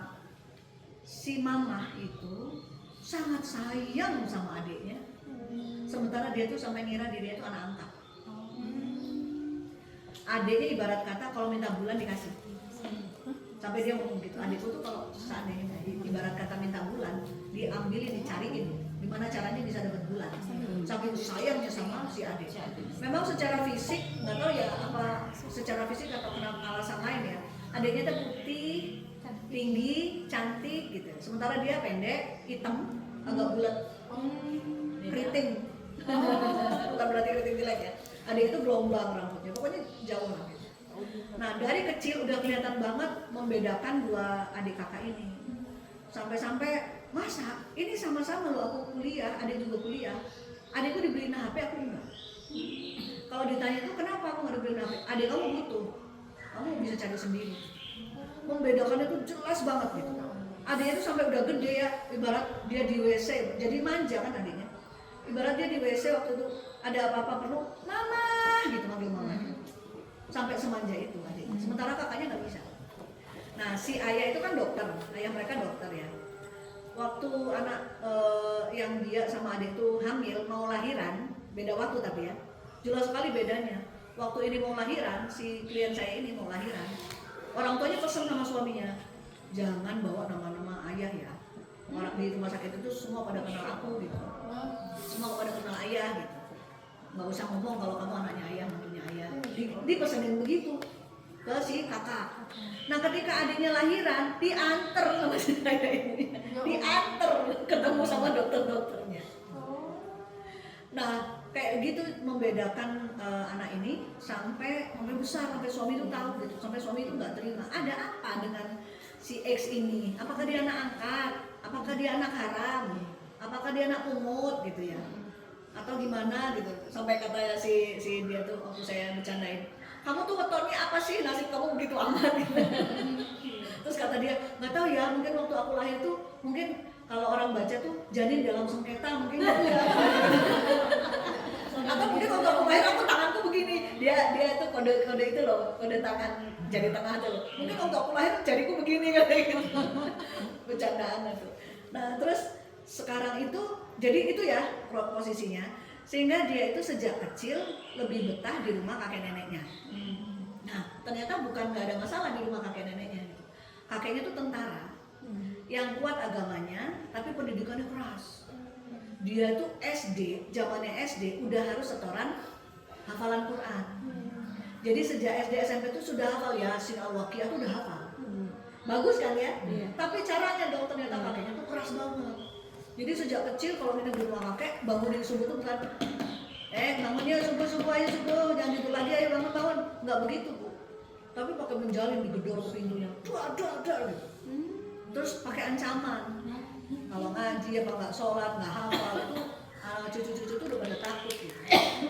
si mamah itu sangat sayang sama adiknya. Sementara dia tuh sampai ngira dirinya itu anak angkat. Adiknya ibarat kata kalau minta bulan dikasih. Sampai dia ngomong gitu, adikku tuh kalau seandainya ibarat kata minta bulan, diambilin, dicariin gimana caranya bisa dapat bulan. Saking sayangnya sama si adik. Memang secara fisik nggak tahu ya apa secara fisik atau kenapa alasan lain ya, adiknya tuh putih, tinggi, cantik gitu. Sementara dia pendek, hitam, agak bulat, keriting. Bukan berarti keriting jelek ya. Adik itu gelombang rambutnya, pokoknya jauh lah gitu. Nah dari kecil udah kelihatan banget membedakan 2 adik kakak ini. Sampai-sampai masa ini sama-sama loh, aku kuliah, adik juga kuliah. Adikku dibeliin HP, aku enggak. Kalau ditanya tuh kenapa aku nggak dibeliin HP? Adik kamu butuh, kamu bisa cari sendiri. Membedakannya tuh jelas banget gitu. Adiknya tuh sampai udah gede ya, ibarat dia di WC, jadi manja kan adiknya. Ibarat dia di WC waktu itu ada apa-apa perlu, mama gitu manggil mamanya. Sampai semanja itu adiknya. Sementara kakaknya nggak bisa. Nah si ayah itu kan dokter, ayah mereka dokter ya. Waktu anak yang dia sama adik itu hamil mau lahiran, beda waktu tapi ya, jelas sekali bedanya. Waktu ini mau lahiran, si klien saya ini mau lahiran, orang tuanya pesan sama suaminya, jangan bawa nama-nama ayah ya. Orang di rumah sakit itu semua pada kenal aku gitu, semua pada kenal ayah gitu. Nggak usah ngomong kalau kamu anaknya ayah, mantunya ayah. Dipesanin begitu ke si kakak. Nah ketika adiknya lahiran, diantar sama si ayah ini, diantar ketemu sama dokter-dokternya. Nah kayak kayak gitu membedakan anak ini sampai besar, sampai suami itu tahu gitu, sampai suami itu nggak terima. Ada apa dengan si X ini? Apakah dia anak angkat? Apakah dia anak haram? Apakah dia anak pungut gitu ya? Atau gimana gitu? Sampai kata si dia tuh waktu saya bercandain, kamu tuh wetonnya apa sih, nasib kamu begitu amat gitu. Terus kata dia, nggak tahu ya, mungkin waktu aku lahir tuh mungkin kalau orang baca tuh janin dalam sengketa mungkin ya. Atau mungkin waktu aku lahir aku tanganku begini, dia itu kode itu loh, kode tangan jari tengah itu loh. Mungkin waktu aku lahir jariku begini kayak gitu. Bercandaan itu. Nah terus sekarang itu jadi itu ya posisinya, sehingga dia itu sejak kecil lebih betah di rumah kakek neneknya. Nah ternyata bukan nggak ada masalah di rumah kakek neneknya. Kakeknya itu tentara yang kuat agamanya, tapi pendidikannya keras. Dia tuh SD, zamannya SD udah harus setoran hafalan Quran. Jadi sejak SD SMP tuh sudah hafal Yasin, Al-Waqiah tuh udah hafal. Bagus kan ya? Tapi caranya dong ternyata kakeknya tuh keras banget. Jadi sejak kecil kalau kita di rumah kakek bangunin subuh tuh bukan bangunnya subuh aja subuh, jangan tidur lagi ayo bangun. Nggak begitu Bu. Tapi pakai menjalin digedor ke pintunya. Ada gitu. Terus pakai ancaman, kalau ngaji apa nggak sholat, nggak hafal itu cucu-cucu tuh udah pada takut gitu.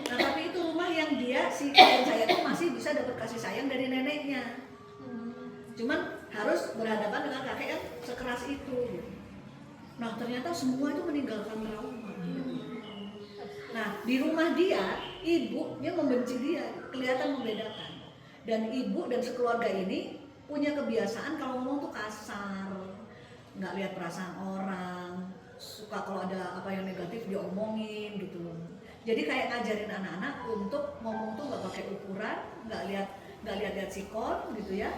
Nah tapi itu rumah yang dia si klien saya tuh masih bisa dapat kasih sayang dari neneknya. Cuman harus berhadapan dengan kakek yang sekeras itu. Nah ternyata semua itu meninggalkan trauma. Nah di rumah dia, ibunya membenci dia, kelihatan membedakan. Dan ibu dan sekeluarga ini punya kebiasaan kalau ngomong tuh kasar, nggak lihat perasaan orang, suka kalau ada apa yang negatif diomongin gitu. Jadi kayak ngajarin anak-anak untuk ngomong tuh nggak pakai ukuran, nggak lihat sikon gitu ya.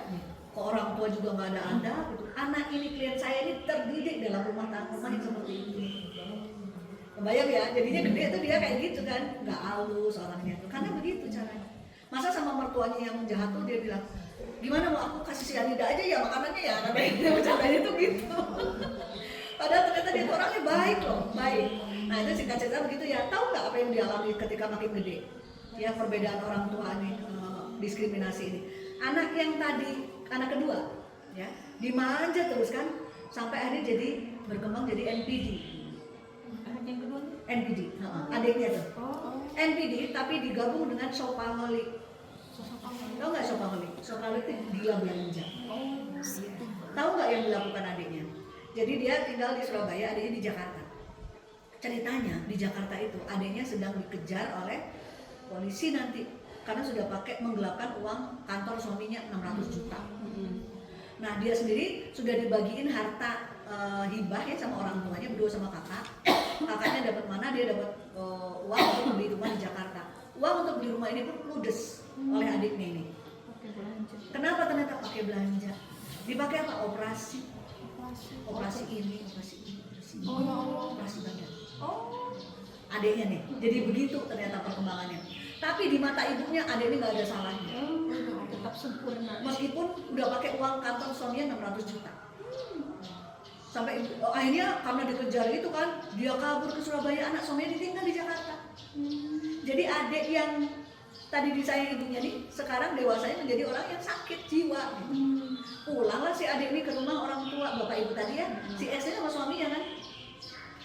Ke orang tua juga nggak ada gitu. Anak ini klien saya ini terdidik dalam rumah yang seperti ini. Kebayang ya, jadinya gede tuh dia kayak gitu kan, nggak halus orangnya tuh, karena begitu caranya. Masa sama mertuanya yang jahat tuh dia bilang, gimana mau aku kasih cyanida aja ya makanannya ya, katanya bercandanya tuh gitu. Padahal ternyata dia tuh orangnya baik loh, baik. Nah itu singkat cerita begitu ya. Tahu nggak apa yang dialami ketika makin gede? Ya perbedaan orang tua nih, diskriminasi ini. Anak yang tadi, anak kedua, ya dimanja terus kan, sampai akhirnya jadi berkembang jadi NPD. Anak yang kedua? NPD, adiknya tuh. NPD tapi digabung dengan shopaholic. Tahu nggak shopaholic? Shopaholic itu gila belanja. Tahu nggak yang dilakukan adiknya? Jadi dia tinggal di Surabaya, adiknya di Jakarta. Ceritanya di Jakarta itu adiknya sedang dikejar oleh polisi nanti karena sudah pakai menggelapkan uang kantor suaminya 600 juta. Nah dia sendiri sudah dibagiin harta hibah ya sama orang tuanya berdua sama kakak. Kakaknya dapat mana, dia dapat uang untuk beli rumah di Jakarta. Uang untuk beli rumah ini pun ludes oleh adiknya ini. Kenapa ternyata pakai belanja? Dipakai apa? Operasi ini, operasi badan. Adiknya nih, jadi begitu ternyata perkembangannya. Tapi di mata ibunya adik ini nggak ada salahnya. Tetap sempurna. Meskipun udah pakai uang kantor suaminya 600 juta. Sampai akhirnya karena dikejar itu kan, dia kabur ke Surabaya, anak suaminya ditinggal di Jakarta. Jadi adik yang tadi disayang ibunya nih, sekarang dewasanya menjadi orang yang sakit jiwa. Pulanglah si adik ini ke rumah orang tua, bapak ibu tadi ya, si S sama suaminya kan.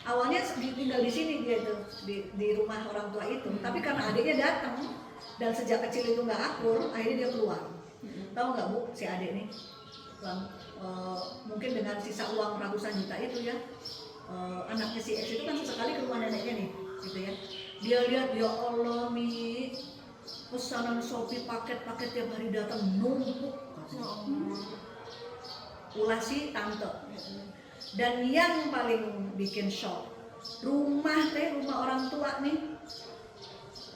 Awalnya tinggal di sini dia tuh, di rumah orang tua itu. Tapi karena adiknya datang dan sejak kecil itu nggak akur, akhirnya dia keluar. Tahu nggak Bu, si adik nih, mungkin dengan sisa uang ratusan juta itu ya, anaknya si X itu kan sesekali ke rumah neneknya nih, gitu ya. Dia lihat, ya Allah Mi, pesanan Shopee paket-paket tiap hari datang numpuk. Ulasi tante. Dan yang paling bikin shock, rumah orang tua nih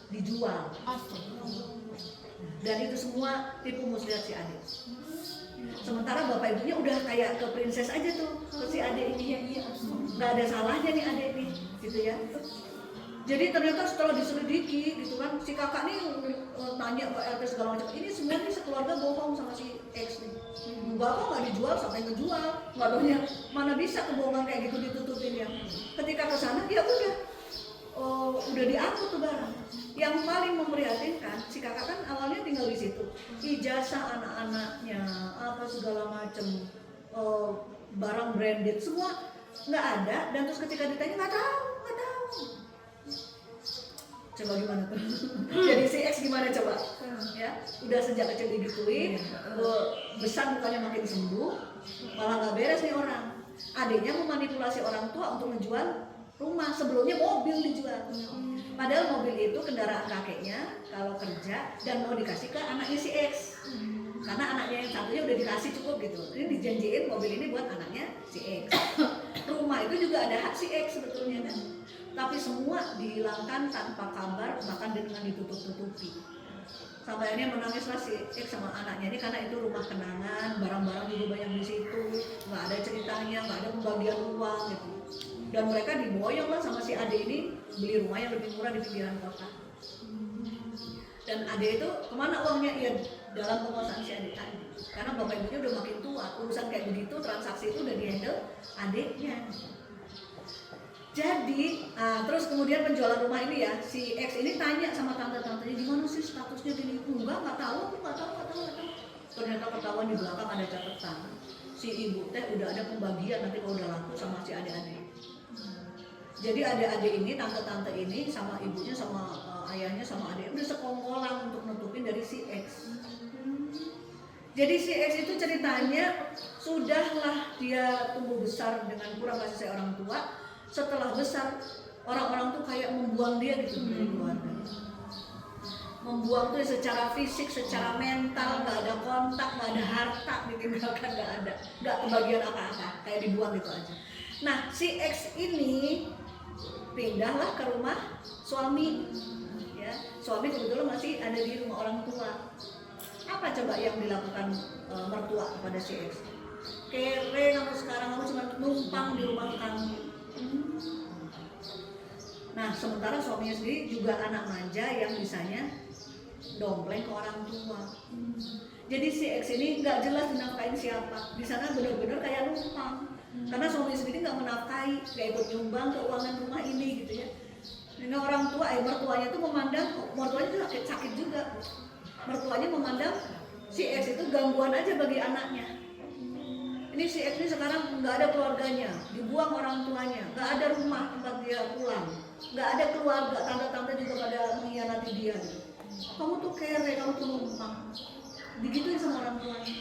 dijual. Dan itu semua tipu muslihat si adik. Sementara bapak ibunya udah kayak ke princess aja tuh ke si adik ini. Nggak ada salahnya nih adik nih, gitu ya. Jadi ternyata setelah diselidiki gitu kan, si kakak nih tanya ke RT segala macam, ini sebenarnya sekeluarga bohong sama si X nih. Bapak nggak dijual sampai ngejual, nggak taunya mana bisa kebohongan kayak gitu ditutupin ya. Ketika kesana dia udah udah diangkut tuh barang. Yang paling memprihatinkan, si kakak kan awalnya tinggal di situ, ijazah anak-anaknya apa segala macem, barang branded semua nggak ada, dan terus ketika ditanya nggak tahu. Coba gimana tuh? Jadi si X gimana coba? Ya, udah sejak kecil digituin, besar bukannya makin sembuh, malah nggak beres nih orang. Adiknya memanipulasi orang tua untuk menjual rumah, sebelumnya mobil dijual. Padahal mobil itu kendaraan kakeknya kalau kerja dan mau dikasih ke anaknya si X. Karena anaknya yang satunya udah dikasih cukup gitu. Ini dijanjiin mobil ini buat anaknya si X. Rumah itu juga ada hak si X sebetulnya kan. Tapi semua dihilangkan tanpa kabar, bahkan dengan ditutup-tutupi. Sampai akhirnya menangislah si X sama anaknya ini karena itu rumah kenangan, barang-barang juga banyak di situ, nggak ada ceritanya, nggak ada pembagian uang gitu. Dan mereka diboyong lah sama si Ade ini beli rumah yang lebih murah di pinggiran kota. Dan Ade itu kemana uangnya? Ya dalam penguasaan si Ade tadi. Karena bapak ibunya udah makin tua, urusan kayak begitu, transaksi itu udah dihandle adiknya. Jadi, terus kemudian penjualan rumah ini ya, si X ini tanya sama tante-tantenya, gimana sih statusnya gini? Enggak tahu, aku nggak tahu. Ternyata ketahuan di belakang ada catatan. Si ibu teh udah ada pembagian nanti kalau udah laku sama si adik-adik. Jadi adik-adik ini, tante-tante ini sama ibunya sama ayahnya sama adiknya udah sekongkolan untuk nutupin dari si X. Jadi si X itu ceritanya sudahlah dia tumbuh besar dengan kurang kasih sayang orang tua. Setelah besar, orang-orang tuh kayak membuang dia gitu dari keluarga. Membuang tuh secara fisik, secara mental, nggak ada kontak, nggak ada harta, ditinggalkan nggak kebagian apa-apa, kayak dibuang gitu aja. Nah, si X ini pindahlah ke rumah suami, ya. Suami kebetulan masih ada di rumah orang tua. Apa coba yang dilakukan mertua kepada si X? Kere kamu sekarang, kamu cuma numpang di rumah kamu. Nah, sementara suaminya sendiri juga anak manja yang bisanya dompleng ke orang tua. Jadi si X ini nggak jelas dinafkain siapa. Di sana benar-benar kayak numpang. Karena suaminya sendiri nggak menafkahi, nggak ikut nyumbang keuangan rumah ini gitu ya. Ini orang tua, mertuanya tuh memandang, mertuanya tuh sakit juga. Mertuanya memandang si X itu gangguan aja bagi anaknya. Ini si X ini sekarang nggak ada keluarganya, dibuang orang tuanya, nggak ada rumah tempat dia pulang, nggak ada keluarga, tante-tante juga pada mengkhianati dia. Kamu tuh kere, kamu tuh numpang, digituin sama orang tuanya.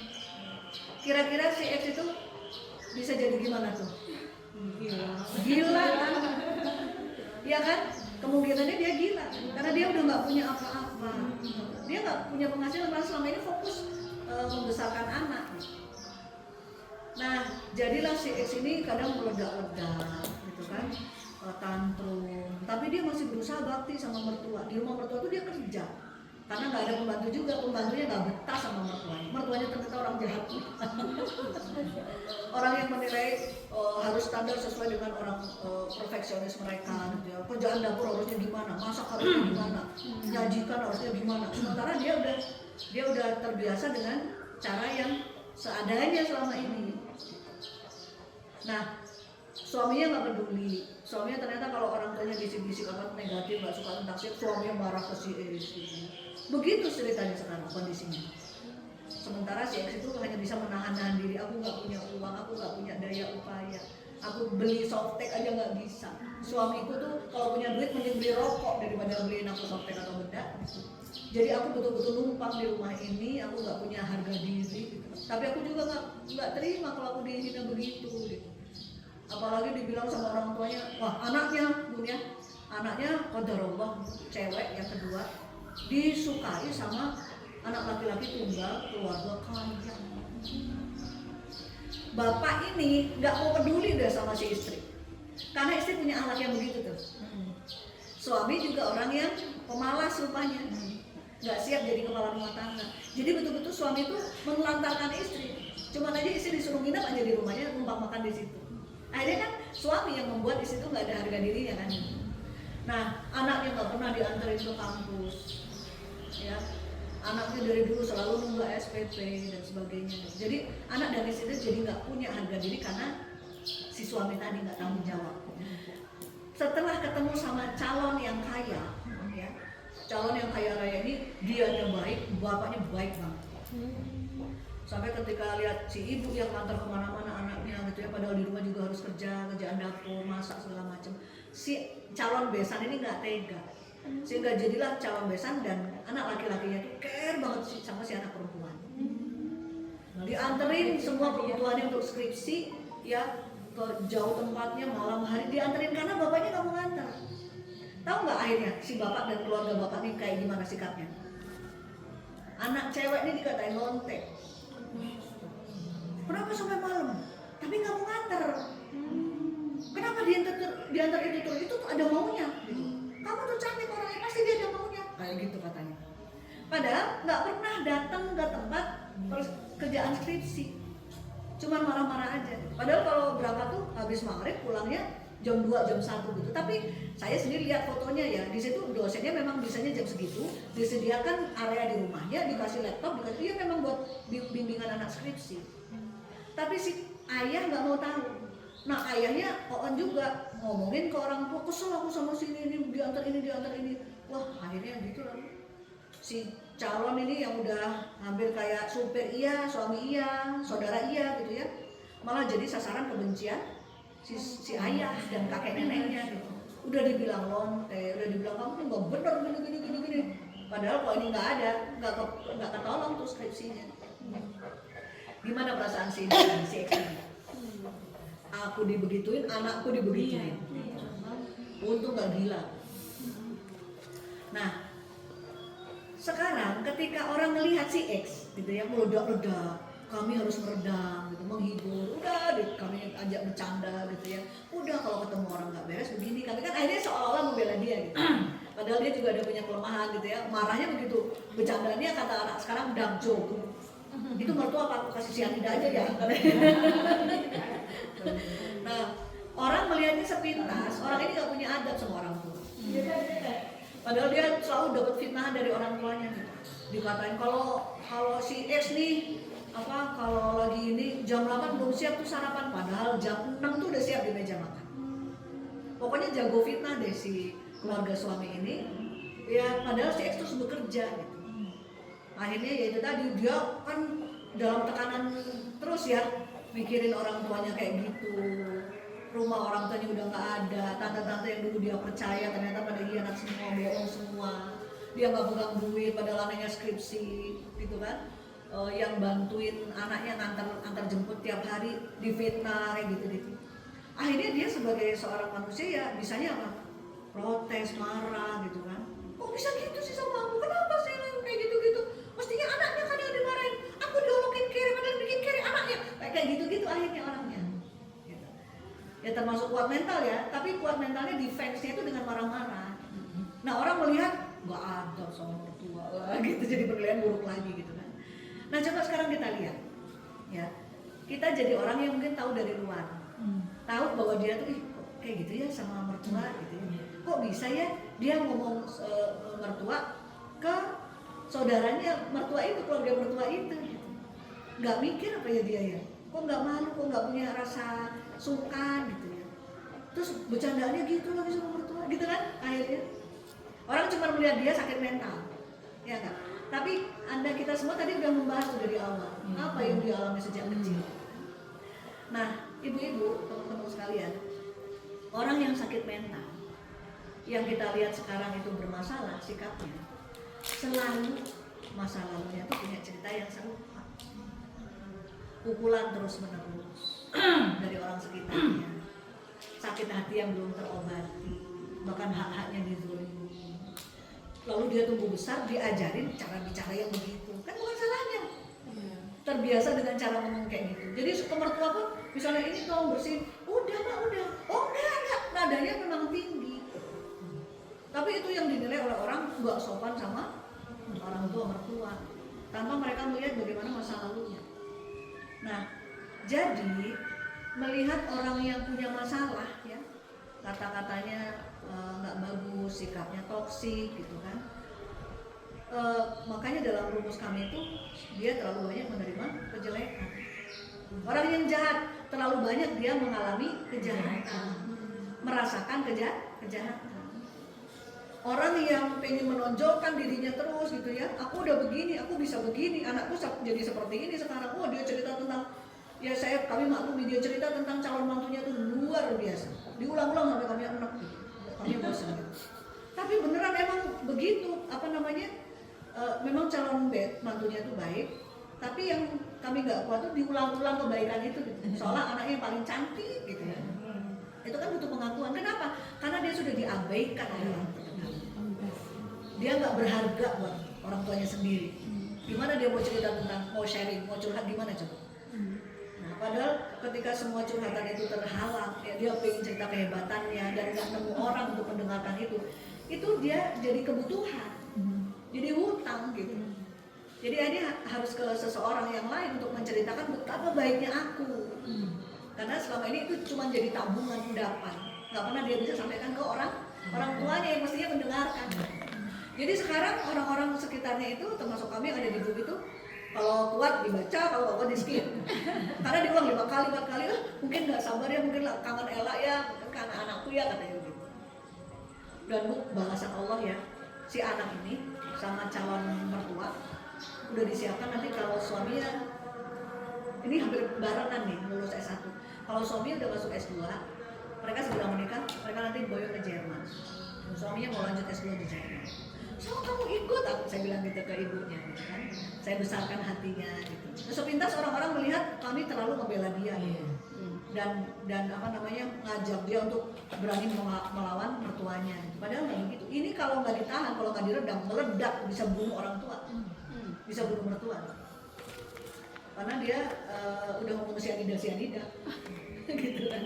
Kira-kira si X itu bisa jadi gimana tuh? Gila kan? Ya kan? Kemungkinannya dia gila, karena dia udah nggak punya apa-apa, dia nggak punya penghasilan, karena selama ini fokus membesarkan anak. Nah, jadilah si X ini kadang meledak-ledak gitu kan, tantrum. Tapi dia masih berusaha bakti sama mertua. Di rumah mertua tuh dia kerja, karena nggak ada pembantu juga, pembantunya nggak betah sama mertuanya. Mertuanya ternyata orang jahat, orang yang menilai harus standar sesuai dengan orang perfeksionis mereka. Gitu ya. Kerjaan dapur harusnya gimana, masak harusnya gimana, nyajikan harusnya gimana. Sementara dia udah terbiasa dengan cara yang seadanya selama ini. Nah, suaminya nggak peduli. Suaminya ternyata kalau orang tuanya bisik-bisik apa negatif, nggak suka tentang seks, suaminya marah ke si X. Begitu ceritanya sekarang kondisinya. Sementara si X itu hanya bisa menahan diri. Aku nggak punya uang, aku nggak punya daya upaya. Aku beli softtek aja nggak bisa. Suamiku tuh kalau punya duit mending beli rokok daripada beliin aku softtek atau benda. Jadi aku betul-betul numpang di rumah ini. Aku nggak punya harga diri. Gitu. Tapi aku juga nggak terima kalau aku dihina begitu. Gitu. Apalagi dibilang sama orang tuanya, wah anaknya, Bun ya, anaknya qadarullah, cewek yang kedua, disukai sama anak laki-laki tunggal keluarga kaya. Bapak ini nggak mau peduli deh sama si istri, karena istri punya anak yang begitu tuh. Suami juga orang yang pemalas rupanya, nggak siap jadi kepala rumah tangga. Jadi betul-betul suami itu menelantarkan istri. Cuman aja istri disuruh nginep aja di rumahnya, numpang makan di situ. Akhirnya kan suami yang membuat istri itu nggak ada harga dirinya kan. Nah, anaknya nggak pernah diantarin ke kampus, ya. Anaknya dari dulu selalu nunggak SPP dan sebagainya. Jadi anak dan istri itu jadi nggak punya harga diri karena si suami tadi nggak tanggung jawab. setelah ketemu sama calon yang kaya, ya, calon yang kaya raya ini dianya baik, bapaknya baik banget. Sampai ketika lihat si ibu yang ngantar kemana-mana anaknya gitu ya, padahal di rumah juga harus kerjaan dapur, masak segala macam. Si calon besan ini nggak tega, sehingga jadilah calon besan dan anak laki-lakinya itu care banget sama si anak perempuan. Dianterin semua kebutuhannya untuk skripsi, ya, ke jauh tempatnya, malam hari dianterin karena bapaknya nggak mau ngantar. Tahu nggak akhirnya si bapak dan keluarga bapak ini kayak gimana sikapnya? Anak cewek ini dikatain lonte. Kenapa sampai malam? Tapi nggak mau nganter. Kenapa diantar itu tuh? Itu tuh ada maunya. Gitu. Kamu tuh cantik orangnya, pasti dia ada maunya. Kayak gitu katanya. Padahal nggak pernah datang ke tempat kerjaan skripsi. Cuman marah-marah aja. Padahal kalau berangkat tuh habis maghrib pulangnya jam 2, jam 1 gitu. Tapi saya sendiri lihat fotonya ya, di situ dosennya memang bisanya jam segitu, disediakan area di rumahnya, dikasih laptop, dia memang buat bimbingan anak skripsi. Tapi si ayah nggak mau tahu. Nah ayahnya koon juga ngomongin ke orang tua, kesel aku sama sini ini diantar ini. Wah akhirnya gitu lah. Si calon ini yang udah hampir kayak supir iya, suami iya, saudara iya gitu ya, malah jadi sasaran kebencian si ayah dan kakek neneknya gitu. Udah dibilang lonte, udah dibilang kamu tuh nggak bener gini. Padahal kok ini nggak ada, nggak ketolong tuh skripsinya. Gimana perasaan si X ini? Aku dibegituin, anakku dibegituin. Untung nggak gila. Nah, sekarang ketika orang melihat si X gitu ya, meledak-ledak, kami harus meredam gitu, menghibur, udah deh, kami ajak bercanda gitu ya, udah kalau ketemu orang nggak beres begini, kami kan akhirnya seolah-olah membela dia gitu. Padahal dia juga ada punya kelemahan gitu ya, marahnya begitu, bercandanya kata anak sekarang dark joke. Itu mertua apa aku kasih sianida aja ya. Nah, orang melihatnya sepintas, orang ini nggak punya adab sama orang tua. Padahal dia selalu dapat fitnah dari orang tuanya gitu. Dikatain kalau si X nih kalau lagi ini jam 8 belum siap tuh sarapan, padahal jam 6 tuh udah siap di meja makan. Pokoknya jago fitnah deh si keluarga suami ini. Ya padahal si X terus bekerja gitu. Akhirnya ya itu tadi, dia kan dalam tekanan terus ya, mikirin orang tuanya kayak gitu. Rumah orang tuanya udah nggak ada, tante-tante yang dulu dia percaya ternyata pada hianat semua, bohong semua. Dia nggak pegang duit, padahal anaknya skripsi gitu kan. Yang bantuin anaknya antar jemput tiap hari, difitnah kayak gitu. Akhirnya dia sebagai seorang manusia ya bisanya apa? Protes, marah gitu kan. Kok bisa gitu sih sama aku? Kenapa sih kayak gitu? Mestinya anaknya kan yang dimarahin. Aku diolokin kiri, padahal bikin kiri anaknya. Kayak gitu akhirnya orangnya. Gitu. Ya termasuk kuat mental ya, tapi kuat mentalnya defense-nya itu dengan marah-marah. Nah orang melihat nggak ada sama mertua gitu, jadi penilaian buruk lagi gitu kan. Nah coba sekarang kita lihat, ya kita jadi orang yang mungkin tahu dari luar, tahu bahwa dia tuh kok kayak gitu ya sama mertua gitu ya. Kok bisa ya dia ngomong mertua ke saudaranya mertua itu, keluarga mertua itu, gitu. Nggak mikir apa ya dia ya? Kok nggak malu, kok nggak punya rasa sungkan gitu ya? Terus bercandaannya gitu lagi sama mertua, gitu kan? Akhirnya orang cuma melihat dia sakit mental, ya kan? Tapi kita semua tadi udah membahas dari awal apa yang dialami sejak kecil. Nah, ibu-ibu, teman-teman sekalian, orang yang sakit mental, yang kita lihat sekarang itu bermasalah sikapnya, selalu masa lalunya itu punya cerita yang serupa. Pukulan terus menerus dari orang sekitarnya, sakit hati yang belum terobati, bahkan hak-haknya dizolimi. Lalu dia tumbuh besar diajarin cara bicara yang begitu, kan bukan salahnya. Terbiasa dengan cara ngomong kayak gitu. Jadi ke mertua pun misalnya ini tolong bersihin, udah mak udah, oh enggak, nadanya memang tinggi. Tapi itu yang dinilai oleh orang nggak sopan sama orang tua mertua, tanpa mereka melihat bagaimana masa lalunya. Nah, jadi melihat orang yang punya masalah ya, kata-katanya nggak bagus, sikapnya toksik gitu kan. Makanya dalam rumus kami itu dia terlalu banyak menerima kejelekan. Orang yang jahat terlalu banyak dia mengalami kejahatan. merasakan kejahatan. Orang yang pengen menonjolkan dirinya terus gitu ya, aku udah begini, aku bisa begini, anakku jadi seperti ini sekarang. Oh dia cerita tentang, ya kami maklumi dia cerita tentang calon mantunya itu luar biasa, diulang-ulang sampai kami enak gitu, kami bosan gitu. Tapi beneran emang begitu, apa namanya, memang calon mantunya itu baik, tapi yang kami nggak kuat tuh diulang-ulang kebaikan itu gitu. Soalnya anaknya yang paling cantik gitu ya. Itu kan butuh pengakuan. Kenapa? Karena dia sudah diabaikan oleh orang tua. Dia nggak berharga buat orang tuanya sendiri. Gimana dia mau cerita tentang, mau sharing, mau curhat gimana coba? Nah, padahal ketika semua curhatan itu terhalang, ya dia pengen cerita kehebatannya dan nggak nemu orang untuk mendengarkan itu dia jadi kebutuhan, jadi hutang gitu. Jadi dia harus ke seseorang yang lain untuk menceritakan betapa baiknya aku. Karena selama ini itu cuma jadi tabungan endapan, nggak pernah dia bisa sampaikan ke orang tuanya yang mestinya mendengarkan. Jadi sekarang orang-orang sekitarnya itu, termasuk kami yang ada di grup itu, kalau kuat dibaca, kalau nggak kuat di skip. Karena diulang 5 kali, 4 kali, mungkin nggak sabar ya, mungkin kangen Ella ya, karena anakku ya, katanya gitu. Dan Bu, balasan Allah ya, si anak ini sama calon mertua udah disiapkan nanti kalau suaminya, ini hampir barengan nih, lulus S1. Kalau suaminya udah masuk S2, mereka segera menikah, mereka nanti boyong ke Jerman. Suaminya mau lanjut S2 di Jerman. So kamu ikut, saya bilang gitu ke ibunya gitu kan. Saya besarkan hatinya gitu. Terus sepintas orang-orang melihat kami terlalu membela dia gitu. Dan apa namanya, ngajak dia untuk berani melawan mertuanya gitu. Padahal nggak begitu. Ini kalau nggak ditahan, kalau nggak diredam, meledak, bisa bunuh orang tua, bisa bunuh mertua. Karena dia udah ngomong sianida gitu kan.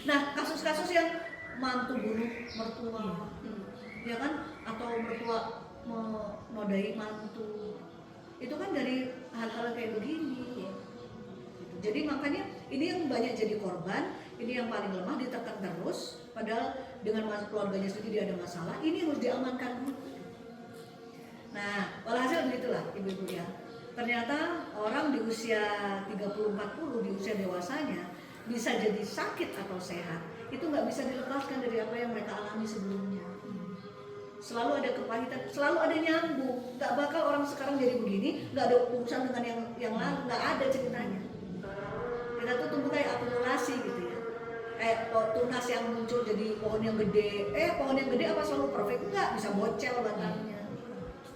Nah, kasus-kasus yang mantu bunuh mertua, ya kan, atau mertua menodai mantu, itu kan dari hal-hal kayak begini. Jadi makanya ini yang banyak jadi korban, ini yang paling lemah, ditekan terus, padahal dengan keluarganya sendiri dia ada masalah, ini harus diamankan dulu. Nah, walhasil begitulah ibu-ibu ya. Ternyata orang di usia 30-40, di usia dewasanya, bisa jadi sakit atau sehat, itu nggak bisa dilepaskan dari apa yang mereka alami sebelumnya. Selalu ada kepahitan, selalu ada nyambung. Nggak bakal orang sekarang jadi begini, nggak ada urusan dengan yang lalu, nggak ada ceritanya. Kita tuh tumbuh kayak akumulasi gitu ya. Kayak tunas yang muncul jadi pohon yang gede. Pohon yang gede apa selalu perfect? Enggak, bisa bocel batangnya.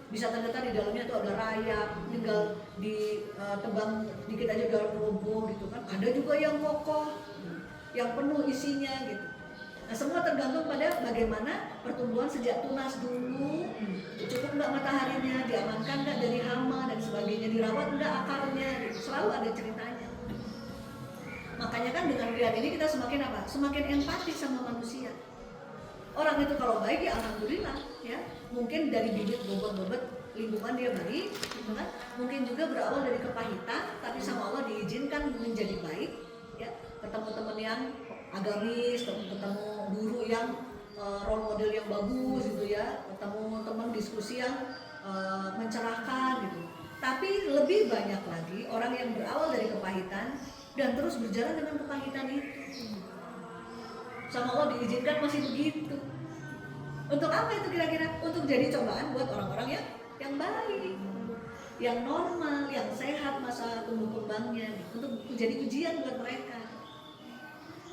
Bisa ternyata di dalamnya tuh ada rayap, tinggal ditebang dikit aja udah roboh gitu kan. Ada juga yang kokoh, yang penuh isinya gitu. Nah, semua tergantung pada bagaimana pertumbuhan sejak tunas dulu, cukup nggak mataharinya, diamankan nggak dari hama dan sebagainya, dirawat nggak akarnya, gitu. Selalu ada ceritanya. Makanya kan dengan melihat ini kita semakin apa? Semakin empati sama manusia. Orang itu kalau baik ya alhamdulillah ya. Mungkin dari bibit bobot-bobot lingkungan dia baik, gitu kan? Mungkin juga berawal dari kepahitan, tapi sama Allah diizinkan menjadi baik, ya. Ketemu teman yang agamis, ketemu guru yang role model yang bagus gitu ya, ketemu teman diskusi yang mencerahkan gitu. Tapi lebih banyak lagi orang yang berawal dari kepahitan dan terus berjalan dengan kepahitan itu. Sama Allah diizinkan masih begitu. Untuk apa itu kira-kira? Untuk jadi cobaan buat orang-orang yang baik, yang normal, yang sehat masa tumbuh kembangnya, untuk menjadi ujian buat mereka.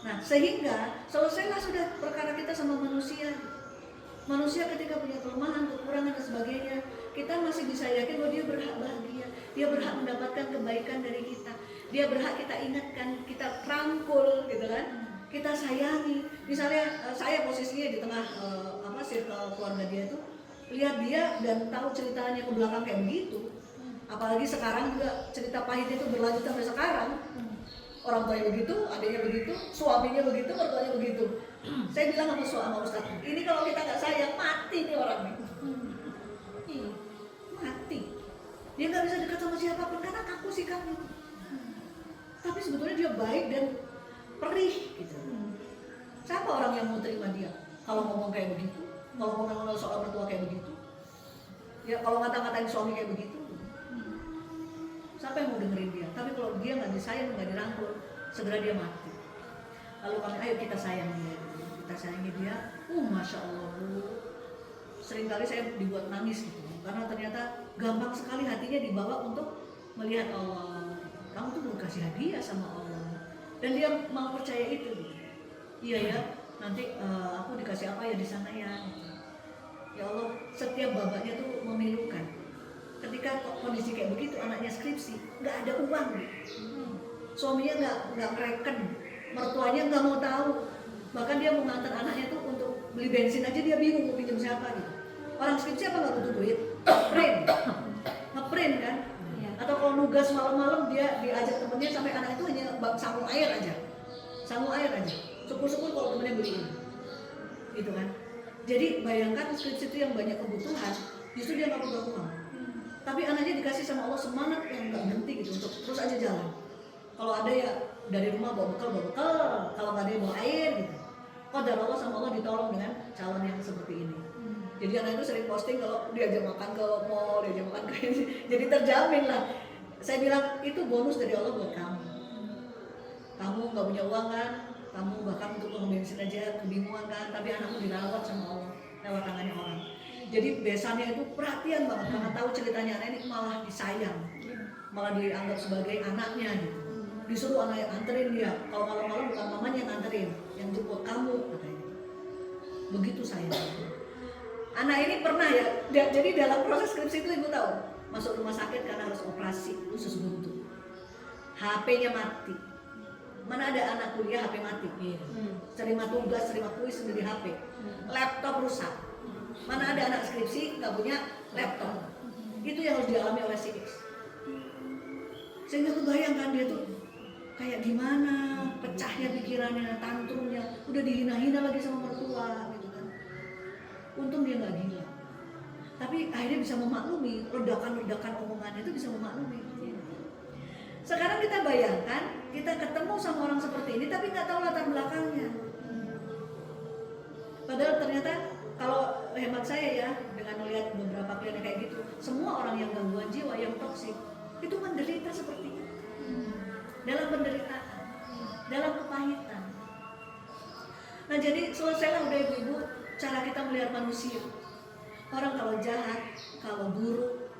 Nah, sehingga selesailah sudah perkara kita sama manusia. Manusia ketika punya kelemahan, kekurangan dan sebagainya, kita masih bisa yakin bahwa dia berhak bahagia, dia berhak mendapatkan kebaikan dari kita, dia berhak kita ingatkan, kita rangkul, gitu kan, kita sayangi. Misalnya saya posisinya di tengah circle keluarga dia tuh, lihat dia dan tahu ceritanya ke belakang kayak begitu, apalagi sekarang juga cerita pahitnya itu berlanjut sampai sekarang. Orang tuanya begitu, adiknya begitu, suaminya begitu, mertuanya begitu. Saya bilang sama Ustaz, ini kalau kita nggak sayang, mati nih orang nih. Mati. Dia nggak bisa dekat sama siapapun karena kaku sikapnya. Tapi sebetulnya dia baik dan perih gitu. Siapa orang yang mau terima dia? Kalau ngomong kayak begitu, kalau ngomong soal mertua kayak begitu, ya kalau ngata-ngatain suami kayak begitu, siapa yang mau dengerin dia? Tapi kalau dia nggak disayang, nggak dirangkul, segera dia mati. Lalu kami, ayo kita sayang dia, kita kita sayangi dia, masya Allah Bu, seringkali saya dibuat nangis gitu, karena ternyata gampang sekali hatinya dibawa untuk melihat Allah. Kamu tuh mau kasih hadiah sama Allah, dan dia mau percaya itu gitu. Iya ya, nanti aku dikasih apa ya di sana ya gitu. Ya Allah, setiap babaknya tuh memilukan. Ketika kondisi kayak begitu, anaknya skripsi, nggak ada uang gitu. Suaminya nggak ngereken, mertuanya nggak mau tahu, bahkan dia mau ngantar anaknya tuh untuk beli bensin aja dia bingung mau pinjam siapa gitu. Orang skripsi apa nggak butuh duit? Ngeprint kan? Atau kalau nugas malam-malam dia diajak temennya sampai anak itu hanya sangu air aja, syukur-syukur kalau temennya beliin, gitu kan? Jadi bayangkan skripsi itu yang banyak kebutuhan, justru dia nggak perlu uang, tapi anaknya dikasih sama Allah semangat yang nggak berhenti gitu untuk terus aja jalan. Kalau ada ya dari rumah bawa bekal, kalau nggak ada yang bawa air gitu. Qadar Allah sama Allah ditolong dengan calon yang seperti ini. Jadi anak itu sering posting kalau diajak makan ke mall, diajak makan ke ini, jadi terjamin lah. Saya bilang itu bonus dari Allah buat kamu. Kamu nggak punya uang kan, kamu bahkan untuk uang bensin aja kebingungan kan, tapi anakmu dirawat sama Allah lewat tangannya orang. Jadi besannya itu perhatian banget karena tahu ceritanya anak ini malah disayang, malah dianggap sebagai anaknya gitu. Disuruh anak anterin dia, kalau malam-malam bukan mamanya yang anterin, yang jemput kamu katanya. Begitu sayang. Anak ini pernah ya, jadi dalam proses skripsi itu ibu tahu, masuk rumah sakit karena harus operasi usus buntu. HP-nya mati. Mana ada anak kuliah HP mati? Terima tugas, terima kuis sendiri HP. Laptop rusak. Mana ada anak skripsi nggak punya laptop? Itu yang harus dialami oleh si X. Sehingga kebayangkan dia tuh kayak gimana, pecahnya pikirannya, tantrumnya, udah dihina-hina lagi sama mertua gitu kan. Untung dia nggak gila, tapi akhirnya bisa memaklumi, ledakan-ledakan omongannya itu bisa memaklumi. Sekarang kita bayangkan, kita ketemu sama orang seperti ini tapi nggak tahu latar belakangnya. Padahal ternyata kalau hemat saya ya, dengan melihat beberapa klien kayak gitu, semua orang yang gangguan jiwa, yang toksik, itu menderita seperti itu. Dalam penderitaan, dalam kepahitan. Nah jadi selesailah udah ibu-ibu cara kita melihat manusia. Orang kalau jahat, kalau buruk,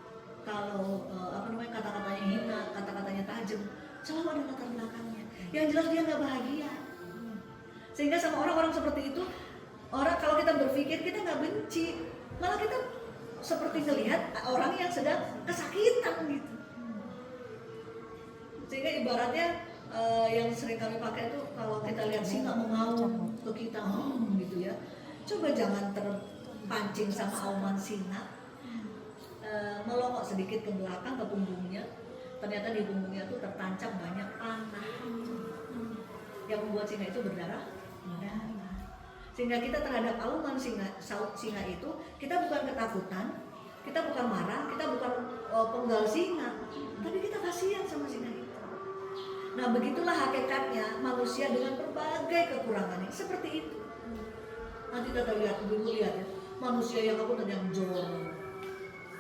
kalau kata-katanya hina, kata-katanya tajam, selalu ada latar belakangnya. Yang jelas dia nggak bahagia. Sehingga sama orang-orang seperti itu, orang kalau kita berpikir kita nggak benci, malah kita seperti melihat orang yang sedang kesakitan gitu. Sehingga ibaratnya yang sering kami pakai itu kalau kita lihat singa mengaum ke kita gitu ya, coba jangan terpancing sama auman singa, melongok sedikit ke belakang ke punggungnya, ternyata di punggungnya itu tertancap banyak panah yang membuat singa itu berdarah. Sehingga kita terhadap auman singa itu kita bukan ketakutan, kita bukan marah, kita bukan penggal singa, tapi kita kasihan sama singa itu. Nah begitulah hakikatnya manusia dengan berbagai kekurangannya seperti itu. Nanti kita lihat dulu ya, manusia yang yang jorok,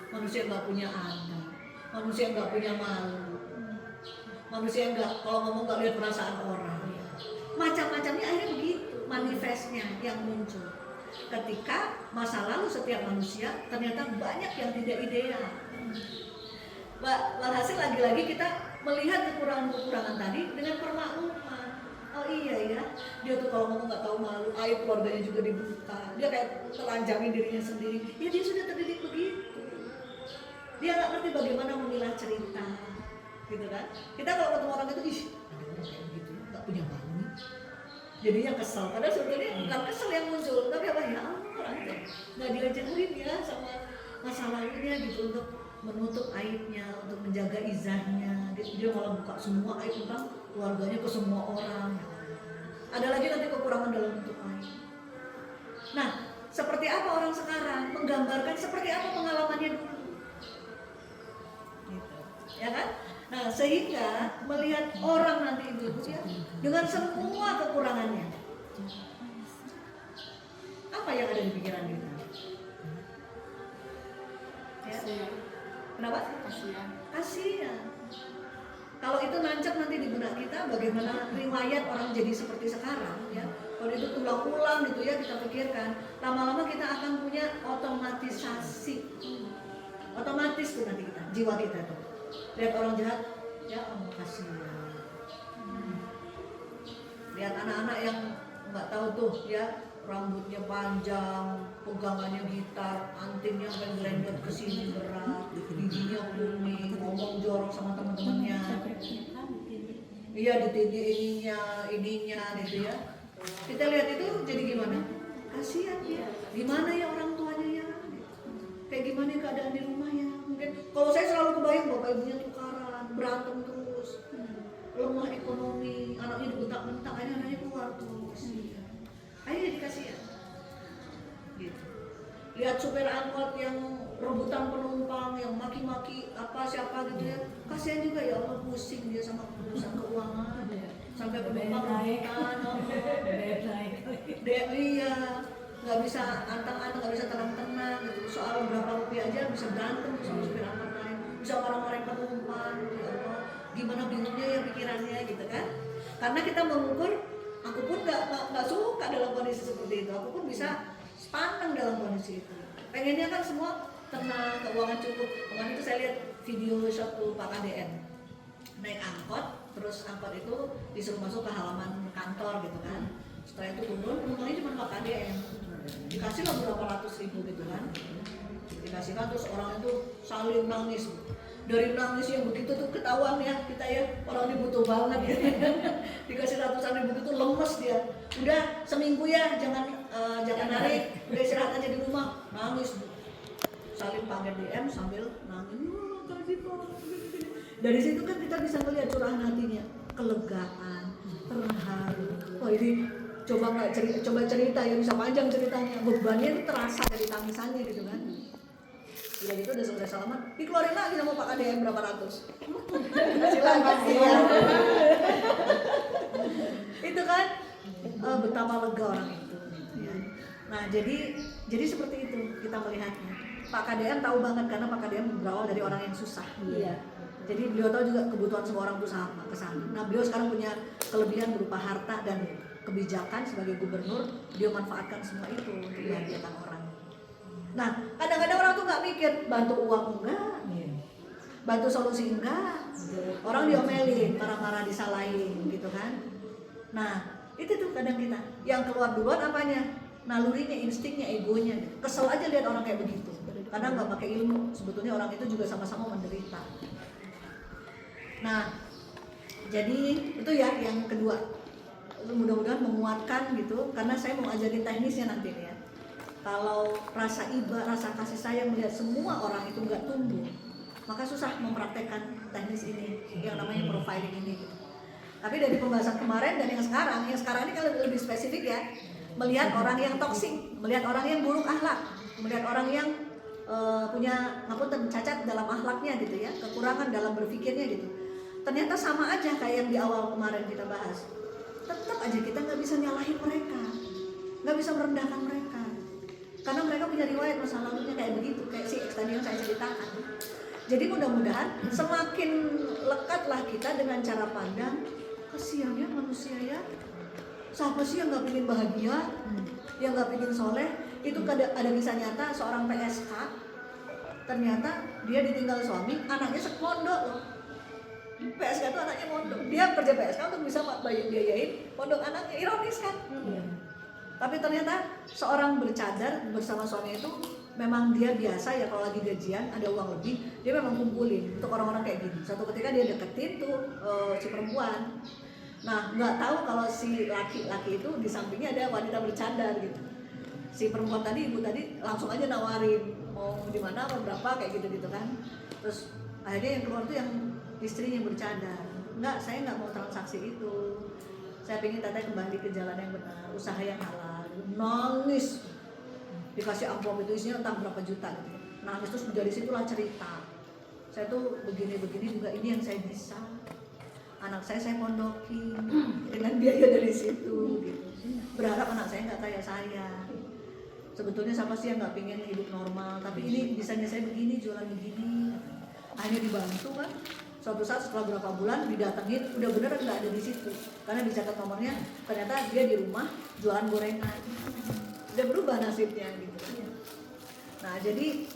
manusia yang nggak punya anak, manusia yang nggak punya malu, manusia yang nggak kalau ngomong nggak lihat perasaan orang, macam-macamnya akhirnya begitu manifestnya yang muncul. Ketika masa lalu setiap manusia ternyata banyak yang tidak ideal. Walhasil lagi-lagi kita melihat kekurangan-kekurangan tadi dengan permakluman. Oh iya ya, dia tuh kalau ngomong nggak tahu malu, aib keluarganya juga dibuka, dia kayak telanjangin dirinya sendiri. Ya dia sudah terdidik begitu. Dia nggak ngerti bagaimana memilah cerita, gitu kan? Kita kalau ketemu orang itu, ih, ada orang kayak begitu, nggak punya malu. Jadinya kesal. Padahal sebetulnya bukan kesel yang muncul, tapi apa ya orang itu nggak diajarin ya sama masa lalunya gitu untuk menutup aibnya, untuk menjaga izahnya. Dia malah buka semua aib tentang keluarganya ke semua orang. Ada lagi nanti kekurangan dalam bentuk aib. Nah, seperti apa orang sekarang menggambarkan seperti apa pengalamannya dulu, gitu. Ya kan? Nah, sehingga melihat orang nanti itu ya, dengan semua kekurangannya, apa yang ada di pikiran kita? Ya. Kenapa? Kasihan. Kalau itu nancap nanti di benak kita, bagaimana riwayat orang jadi seperti sekarang ya. Kalau itu tulang-tulang pelan-pelan gitu ya kita pikirkan, lama-lama kita akan punya otomatisasi, otomatis tuh nanti kita, jiwa kita tuh lihat orang jahat, ya Allah kasihan. Lihat anak-anak yang nggak tahu tuh ya, rambutnya panjang, pegangannya gitar, antingnya gelendot ke sini berat, giginya kuning, ngomong jorok sama teman-temannya. Iya, ditindih ininya gitu ya. Kita lihat itu jadi gimana? Kasihan ya. Gimana ya orang tuanya ya? Kayak gimana keadaan di rumahnya? Mungkin kalau saya selalu kebayang bapak ibunya tukaran, berantem terus, lemah ekonomi, anaknya dibentak-bentak, akhirnya anaknya keluar tuh. Kasihan. Akhirnya jadi kasihan. Gitu. Lihat supir angkot yang rebutan penumpang, yang maki-maki apa siapa gitu ya, kasihan juga ya Allah, pusing dia sama urusan keuangan, sampai penumpang rebutan, iya, nggak bisa antang-antang, nggak bisa tenang-tenang gitu, soal berapa rupiah aja bisa berantem sama supir angkot lain, bisa marah-marahin penumpang, ya Allah, gimana bingungnya ya pikirannya gitu kan, karena kita mengukur, aku pun nggak suka dalam kondisi seperti itu, aku pun bisa pantang dalam kondisi itu. Pengennya kan semua tenang, keuangan cukup. Kemarin itu saya lihat video satu Pak KDN naik angkot, terus angkot itu disuruh masuk ke halaman kantor gitu kan. Setelah itu turun, penumpangnya cuma Pak KDN, dikasih lah berapa ratus ribu gitu kan, dikasihkan, terus orang itu saling nangis. Dari nangis yang begitu tuh ketahuan ya kita ya, orang ini butuh banget ya. Dikasih ratusan ribu itu lemes dia. Udah seminggu ya, jangan narik, udah istirahat aja di rumah. Nangis, saling panggil DM sambil nangis. Kasih Pak. Dari situ kan kita bisa melihat curahan hatinya, kelegaan, terharu. Wah ini coba cerita ya, bisa panjang ceritanya, bebannya itu terasa dari tangisannya gitu kan. Udah gitu udah selesai salaman, dikeluarin lagi sama Pak KDM berapa ratus. Silakan ya. Itu kan betapa lega orang itu. Ya. Nah jadi seperti itu kita melihatnya. Pak KDM tahu banget karena Pak KDM berawal dari orang yang susah. Iya. Jadi beliau tahu juga kebutuhan semua orang itu sama kesana. Nah beliau sekarang punya kelebihan berupa harta dan kebijakan sebagai gubernur, dia manfaatkan semua itu untuk membahagiakan orang. Nah, kadang-kadang orang tuh nggak mikir, bantu uang enggak, bantu solusi enggak, orang diomelin, marah-marah, disalahin, gitu kan. Nah, itu tuh kadang kita, yang keluar duluan apanya? Nalurinya, instingnya, egonya. Kesel aja lihat orang kayak begitu, karena nggak pakai ilmu. Sebetulnya orang itu juga sama-sama menderita. Nah, jadi itu ya yang kedua. Mudah-mudahan menguatkan gitu, karena saya mau ajarin teknisnya nanti ya. Kalau rasa iba, rasa kasih sayang melihat semua orang itu nggak tumbuh, maka susah mempraktekkan teknis ini yang namanya profiling ini. Tapi dari pembahasan kemarin dan yang sekarang ini kalau lebih spesifik ya, melihat orang yang toksik, melihat orang yang buruk akhlak, melihat orang yang punya cacat dalam akhlaknya gitu ya, kekurangan dalam berpikirnya gitu. Ternyata sama aja kayak yang di awal kemarin kita bahas. Tetap aja kita nggak bisa nyalahin mereka, nggak bisa merendahkan mereka. Karena mereka punya riwayat masa lalunya kayak begitu, kayak si X tadi yang saya ceritakan. Jadi mudah-mudahan semakin lekatlah kita dengan cara pandang, kasihan ya manusia ya. Siapa sih yang nggak pengen bahagia, yang nggak pengen soleh? Itu ada kisah nyata seorang PSK. Ternyata dia ditinggal suami, anaknya sepondok loh. PSK itu anaknya mondok. Dia kerja PSK untuk bisa biayain pondok anaknya. Ironis kan? Tapi ternyata seorang bercadar bersama suami itu memang dia biasa ya, kalau lagi gajian ada uang lebih dia memang kumpulin untuk orang-orang kayak gini. Suatu ketika dia deketin tuh si perempuan. Nah nggak tahu kalau si laki-laki itu di sampingnya ada wanita bercadar gitu. Si perempuan tadi, ibu tadi langsung aja nawarin mau di mana, mau berapa kayak gitu kan. Terus akhirnya yang keluar tuh yang istrinya bercadar. Enggak, saya nggak mau transaksi itu. Saya pengen teteh kembali ke jalan yang benar, usaha yang halal. Nangis, dikasih amplop itu isinya entah berapa juta gitu. Nangis, terus dari situlah cerita, saya tuh begini-begini juga, ini yang saya bisa, anak saya pondokin dengan biaya dari situ gitu. Berharap anak saya nggak kayak saya. Sebetulnya siapa sih yang nggak pengen hidup normal, tapi ini bisanya saya begini, jualan begini. Akhirnya dibantu kan. Suatu saat setelah berapa bulan didatengin, udah bener nggak ada di situ, karena dicatat nomornya, ternyata dia di rumah jualan gorengan. udah berubah nasibnya gitu. Nah jadi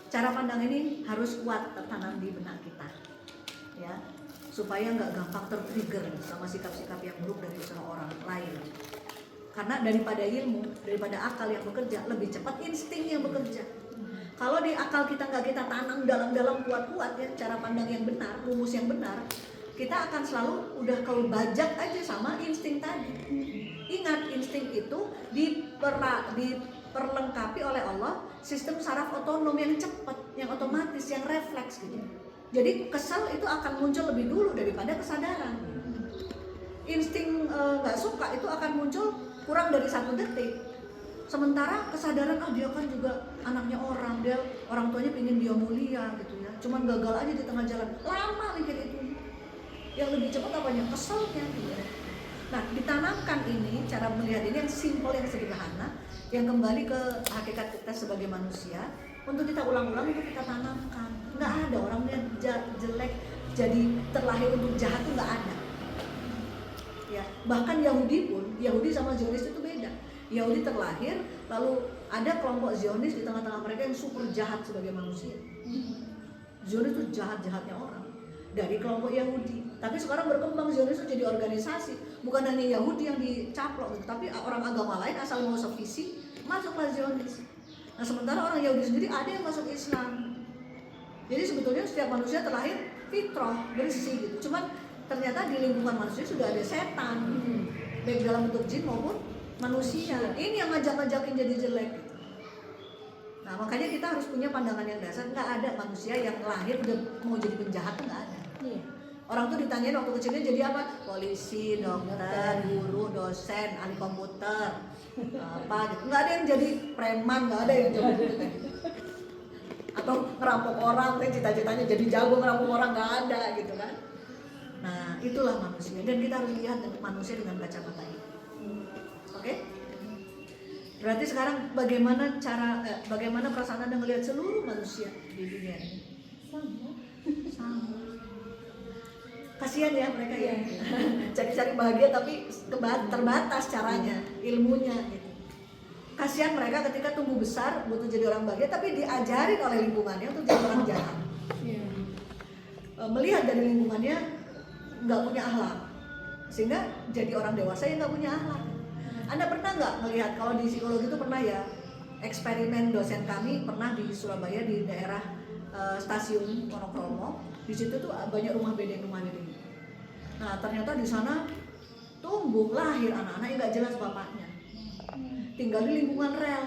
cara pandang ini harus kuat tertanam di benak kita, ya, supaya nggak gampang tertrigger sama sikap-sikap yang buruk dari seorang lain. Karena daripada ilmu, daripada akal yang bekerja, lebih cepat insting yang bekerja. Kalau di akal kita nggak kita tanam dalam-dalam kuat-kuat ya, cara pandang yang benar, rumus yang benar, kita akan selalu udah kebajak aja sama insting tadi. Ingat, insting itu diperlengkapi oleh Allah sistem saraf otonom yang cepat, yang otomatis, yang refleks gitu. Jadi kesal itu akan muncul lebih dulu daripada kesadaran. Insting nggak suka itu akan muncul kurang dari 1 detik. Sementara kesadaran, dia kan juga anaknya orang, dia orang tuanya pengen dia mulia gitu ya, cuman gagal aja di tengah jalan, lama mikir itu. Yang lebih cepat apanya? Keselnya gitu. Nah, ditanamkan ini, cara melihat ini yang simpel, yang sederhana, yang kembali ke hakikat kita sebagai manusia, untuk kita ulang-ulang, untuk kita tanamkan. Nggak ada orang yang jelek jadi terlahir untuk jahat, itu nggak ada. Ya, bahkan Yahudi pun, Yahudi sama Zionis itu beda. Yahudi terlahir, lalu ada kelompok Zionis di tengah-tengah mereka yang super jahat sebagai manusia. Zionis itu jahat-jahatnya orang dari kelompok Yahudi. Tapi sekarang berkembang, Zionis itu jadi organisasi. Bukan hanya Yahudi yang dicaplok, tapi orang agama lain asal mau sevisi masuklah Zionis. Nah, sementara orang Yahudi sendiri ada yang masuk Islam. Jadi sebetulnya setiap manusia terlahir fitrah, bersih gitu. Cuman ternyata di lingkungan manusia sudah ada setan, baik dalam bentuk jin maupun manusia. Ini yang ngajak-ngajakin jadi jelek gitu. Nah, makanya kita harus punya pandangan yang dasar. Nggak ada manusia yang lahir udah mau jadi penjahat, nggak ada. Orang tuh ditanyain waktu kecilnya jadi apa? Polisi, dokter, guru, dosen, ahli komputer, apa gitu. Nggak ada yang jadi preman, nggak ada yang jadi gitu. Atau ngerampok orang, cita-citanya jadi jago ngerampok orang, nggak ada gitu kan. Nah, itulah manusia, dan kita harus lihat manusia dengan kacamata ini. Oke? Berarti sekarang bagaimana perasaan Anda melihat seluruh manusia di dunia ini? Sama. Kasihan ya mereka ya. Cari-cari bahagia tapi terbatas caranya, ilmunya gitu. Kasihan mereka ketika tumbuh besar butuh jadi orang bahagia tapi diajarin oleh lingkungannya untuk jadi orang jahat. Melihat dari lingkungannya nggak punya akhlak, sehingga jadi orang dewasa yang nggak punya akhlak. Anda pernah nggak melihat, kalau di psikologi itu pernah ya, eksperimen dosen kami pernah di Surabaya di daerah stasiun Wonokromo. Di situ tuh banyak rumah bedeng. Nah, ternyata di sana tumbuh lahir anak-anak yang nggak jelas bapaknya, tinggal di lingkungan rel.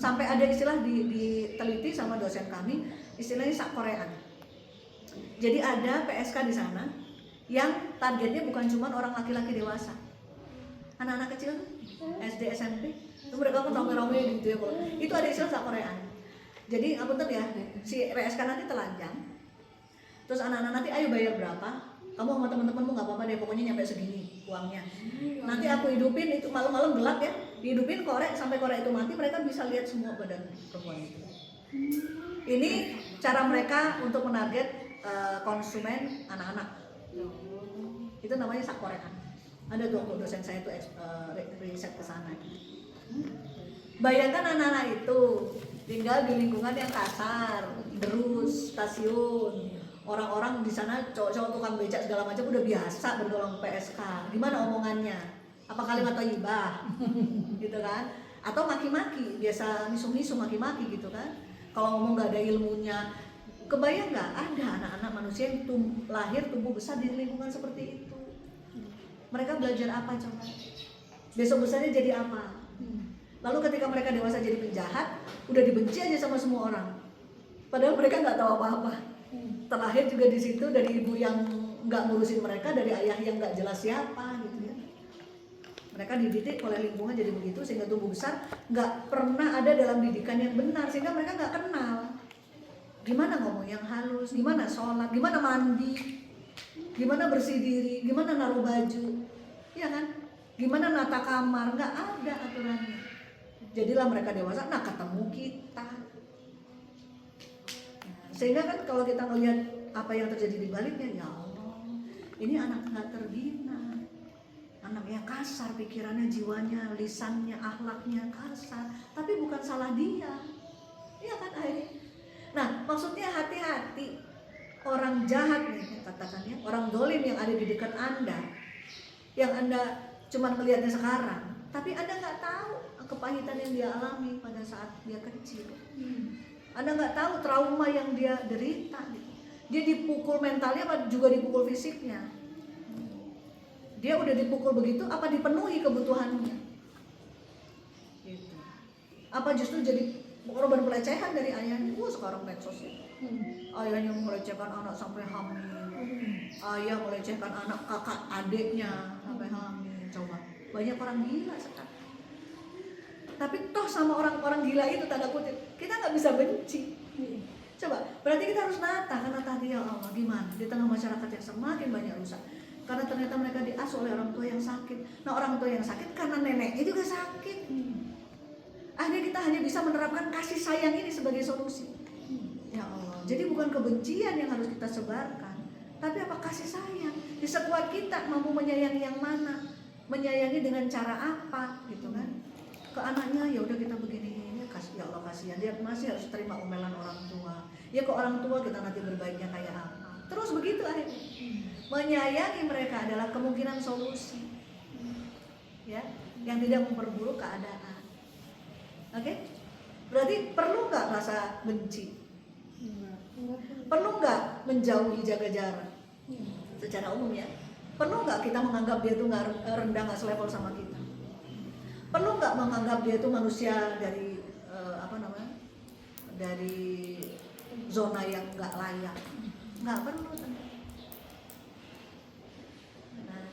Sampai ada istilah diteliti sama dosen kami, istilahnya sak Koreaan. Jadi ada PSK di sana yang targetnya bukan cuma orang laki-laki dewasa, anak-anak kecil SD SMP itu mereka kan rame-rame gitu ya. Itu ada istilah sak Koreaan. Jadi ngapunten ya, si PSK nanti telanjang, terus anak-anak nanti ayo bayar berapa, kamu sama teman-temanmu nggak apa-apa deh, pokoknya nyampe segini uangnya, nanti aku hidupin itu malam-malam gelap ya, dihidupin korek sampai korek itu mati, mereka bisa lihat semua badan perempuan itu. Ini cara mereka untuk menarget konsumen anak-anak. Itu namanya sak Koreaan. Ada tuh dosen saya tuh riset ke sana. Bayangkan anak-anak itu tinggal di lingkungan yang kasar, terus stasiun, orang-orang di sana cowok-cowok tukang becak segala macam udah biasa bergolong PSK. Gimana omongannya? Apa kalimat thayyibah? Gitu kan? Atau maki-maki, biasa misum-misum maki-maki gitu kan? Kalau ngomong nggak ada ilmunya. Kebayang nggak ada anak-anak manusia yang lahir tumbuh besar di lingkungan seperti itu? Mereka belajar apa coba? Besok besarnya jadi apa? Lalu ketika mereka dewasa jadi penjahat, udah dibenci aja sama semua orang. Padahal mereka nggak tahu apa-apa. Terlahir juga di situ dari ibu yang nggak ngurusin mereka, dari ayah yang nggak jelas siapa gitu ya. Mereka dididik oleh lingkungan jadi begitu sehingga tumbuh besar nggak pernah ada dalam didikan yang benar, sehingga mereka nggak kenal gimana ngomong yang halus, gimana sholat, gimana mandi, gimana bersih diri, gimana naruh baju, ya kan? Gimana nata kamar, nggak ada aturannya. Jadilah mereka dewasa, nah ketemu kita. Sehingga kan kalau kita melihat apa yang terjadi di baliknya, ya Allah, ini anak nggak terbina, anak yang kasar pikirannya, jiwanya, lisannya, akhlaknya kasar, tapi bukan salah dia. Iya kan akhirnya. Nah, maksudnya hati-hati orang jahat nih, katakan ya, orang dolim yang ada di dekat Anda, yang Anda cuma melihatnya sekarang, tapi Anda nggak tahu kepahitan yang dia alami pada saat dia kecil. Anda nggak tahu trauma yang dia derita. Dia dipukul mentalnya apa juga dipukul fisiknya. Dia udah dipukul begitu, apa dipenuhi kebutuhannya? Gitu. Apa justru jadi korban pelecehan dari ayahnya? Sekarang medsos ya. Ayahnya melecehkan anak sampai hamil. Ayah melecehkan anak kakak adiknya sampai hamil. Coba, banyak orang gila sekarang. Tapi toh sama orang-orang gila itu tanda kutip kita nggak bisa benci. Coba, berarti kita harus nata karena tadi ya Allah gimana di tengah masyarakat yang semakin banyak rusak. Karena ternyata mereka diasuh oleh orang tua yang sakit. Nah, orang tua yang sakit karena neneknya juga sakit. Akhirnya kita hanya bisa menerapkan kasih sayang ini sebagai solusi. Ya Allah, jadi bukan kebencian yang harus kita sebarkan, tapi apa kasih sayang. Di sekuat kita mampu menyayangi yang mana, menyayangi dengan cara apa, gitu kan? Ke anaknya ya udah kita begini, ya Allah kasihan dia masih harus terima omelan orang tua. Ya ke orang tua kita nanti berbaiknya kayak apa. Terus begitu akhirnya. Menyayangi mereka adalah kemungkinan solusi, ya, yang tidak memperburuk keadaan. Oke? Berarti perlu nggak rasa benci? Perlu nggak menjauhi, jaga jarak? Secara umum ya. Perlu nggak kita menganggap dia itu nggak rendah, nggak selevel sama kita? Perlu nggak menganggap dia itu manusia dari dari zona yang nggak layak? Nggak perlu.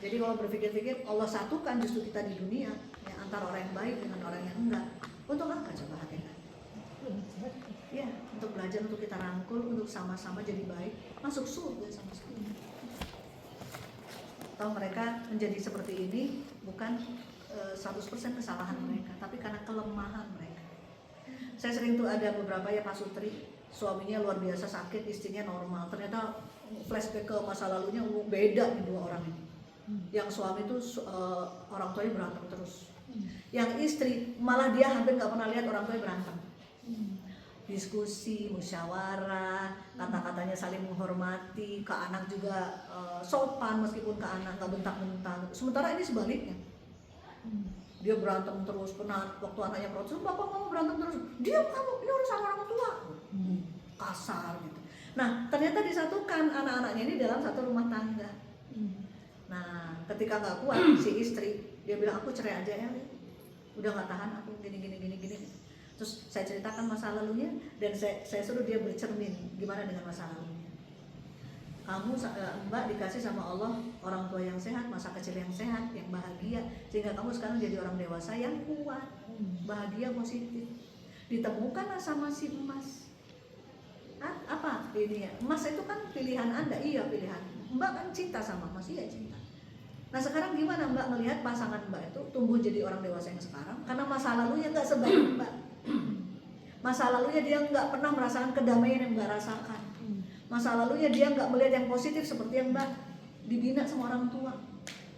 Jadi kalau berpikir-pikir Allah satukan justru kita di dunia ya, antara orang yang baik dengan orang yang enggak. Untuk apa coba hakikat? Ya, untuk belajar, untuk kita rangkul, untuk sama-sama jadi baik, masuk surga sama-sama. Tahu mereka menjadi seperti ini bukan 100% kesalahan mereka, tapi karena kelemahan mereka. Saya sering tuh ada beberapa ya pasutri, suaminya luar biasa sakit, istrinya normal. Ternyata flashback ke masa lalunya beda nih dua orang ini. Yang suami itu orang tuanya berantem terus. Yang istri malah dia hampir nggak pernah lihat orang tuanya berantem. Diskusi, musyawarah, kata-katanya saling menghormati, ke anak juga sopan meskipun ke anak nggak bentak-bentak. Sementara ini sebaliknya. Dia berantem terus, pernah waktu anaknya protes, bapak mau berantem terus, diam kamu, ini urusan orang tua. Kasar gitu. Nah ternyata disatukan anak-anaknya ini dalam satu rumah tangga. Nah, ketika nggak kuat si istri, dia bilang aku cerai aja ya, udah nggak tahan aku gini. Terus saya ceritakan masa lalunya dan saya suruh dia bercermin gimana dengan masa lalunya. Kamu Mbak dikasih sama Allah orang tua yang sehat, masa kecil yang sehat, yang bahagia, sehingga kamu sekarang jadi orang dewasa yang kuat, bahagia, positif. Ditemukanlah sama si emas. Apa ini ya? Emas itu kan pilihan Anda, iya pilihan. Mbak kan cinta sama emas, iya cinta. Nah sekarang gimana Mbak melihat pasangan Mbak itu tumbuh jadi orang dewasa yang sekarang? Karena masa lalunya nggak sebaik Mbak. Masa lalunya dia nggak pernah merasakan kedamaian yang Mbak rasakan. Masa lalunya dia nggak melihat yang positif seperti yang Mbak dibina sama orang tua.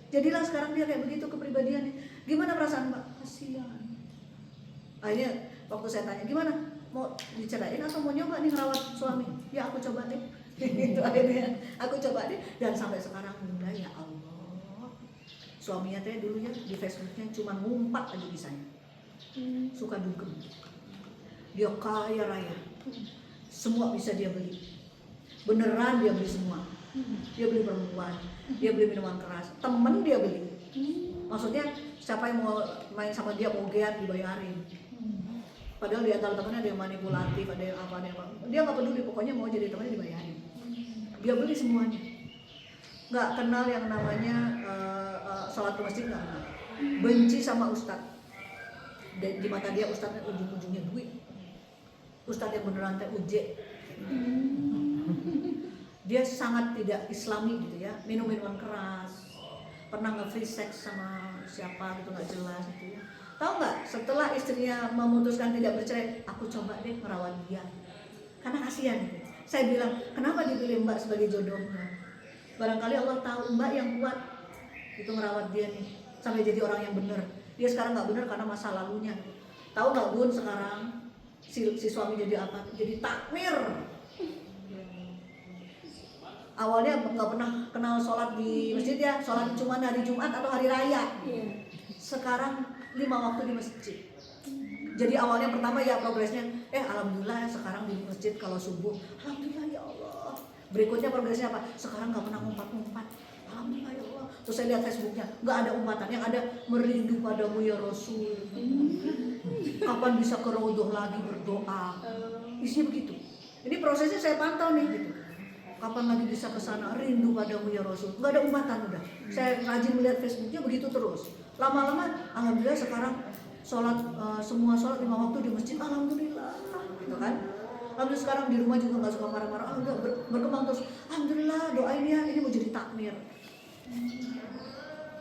Jadilah sekarang dia kayak begitu kepribadiannya. Gimana perasaan Mbak? Kasihan. Akhirnya waktu saya tanya gimana? Mau dicerain atau mau nyoba nih ngerawat suami? Ya aku coba deh. Itu akhirnya aku coba deh dan sampai sekarang enggak ya Allah. Suaminya teh dulunya di Facebooknya cuma ngumpat aja bisanya. Suka dugem. Dia kaya raya. Semua bisa dia beli. Beneran dia beli semua. Dia beli perempuan, dia beli minuman keras, temen dia beli. Maksudnya siapa yang mau main sama dia mau geat dibayarin. Padahal di antara temennya ada yang manipulatif, ada yang apa. Dia nggak peduli, pokoknya mau jadi temannya dibayarin. Dia beli semuanya. Nggak kenal yang namanya sholat ke masjid, nggak kenal. Benci sama ustadz. Dan di mata dia ustadznya ujung-ujungnya duit. Ustadz yang beneran teh uje. Dia sangat tidak islami gitu ya, minum minuman keras, pernah nge-free sex sama siapa gitu nggak jelas gitu ya. Tahu nggak, setelah istrinya memutuskan tidak bercerai, aku coba deh merawat dia karena kasihan gitu. Saya bilang, kenapa dipilih Mbak sebagai jodohnya? Barangkali Allah tahu Mbak yang kuat itu merawat dia nih. sampai jadi orang yang benar. Dia sekarang nggak benar karena masa lalunya. Tahu nggak Bun, sekarang si suami jadi apa? Jadi takmir. Awalnya nggak pernah kenal sholat di masjid ya, sholat cuma hari Jumat atau hari raya. Sekarang 5 waktu di masjid. Jadi awalnya pertama ya progresnya, alhamdulillah ya sekarang di masjid kalau subuh, alhamdulillah ya Allah. Berikutnya progresnya apa? Sekarang nggak pernah ngumpat-ngumpat, alhamdulillah ya Allah. Terus saya lihat Facebooknya, nggak ada umpatan, yang ada merindu padamu ya Rasul. Kapan bisa ke Raudhah lagi berdoa? Isinya begitu. Ini prosesnya saya pantau nih gitu. Kapan lagi bisa ke sana, rindu padamu ya Rasul. Nggak ada umpatan udah. Saya rajin melihat Facebooknya begitu terus. Lama-lama, alhamdulillah sekarang sholat, semua sholat 5 waktu di masjid, alhamdulillah, gitu kan. Alhamdulillah sekarang di rumah juga nggak suka marah-marah, alhamdulillah berkembang terus. Alhamdulillah doain ya, ini mau jadi takmir.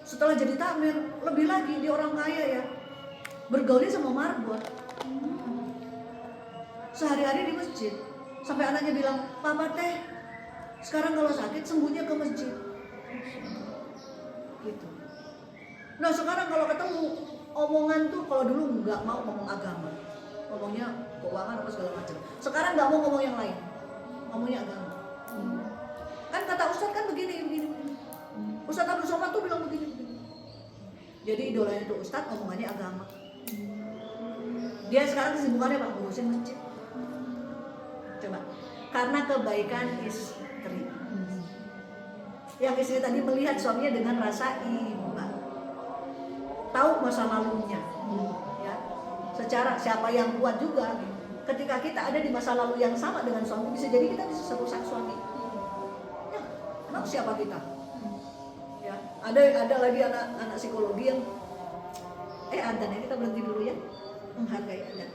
Setelah jadi takmir, lebih lagi dia orang kaya ya, bergaulnya sama marbot. Sehari-hari di masjid, sampai anaknya bilang, Papa teh, sekarang kalau sakit sembuhnya ke masjid. Gitu. Nah sekarang kalau ketemu omongan tuh, kalau dulu nggak mau ngomong agama, ngomongnya keuangan apa segala macam. Sekarang nggak mau ngomong yang lain, ngomongnya agama. Kan kata Ustadz kan begini. Ustadz Abdul Somad tuh bilang begini. Jadi idolanya itu Ustadz, ngomongannya agama. Dia sekarang kesibukannya apa? Ngurusin masjid. Coba, karena kebaikan istri. Yang istri tadi melihat suaminya dengan rasa iman, tahu masa lalunya, ya. Secara siapa yang kuat juga, ketika kita ada di masa lalu yang sama dengan suami, bisa jadi kita bisa serusak suami. Ya, kenapa siapa kita? Ya, ada lagi anak psikologi yang, Adan ya, kita berhenti dulu ya, menghargai Adan.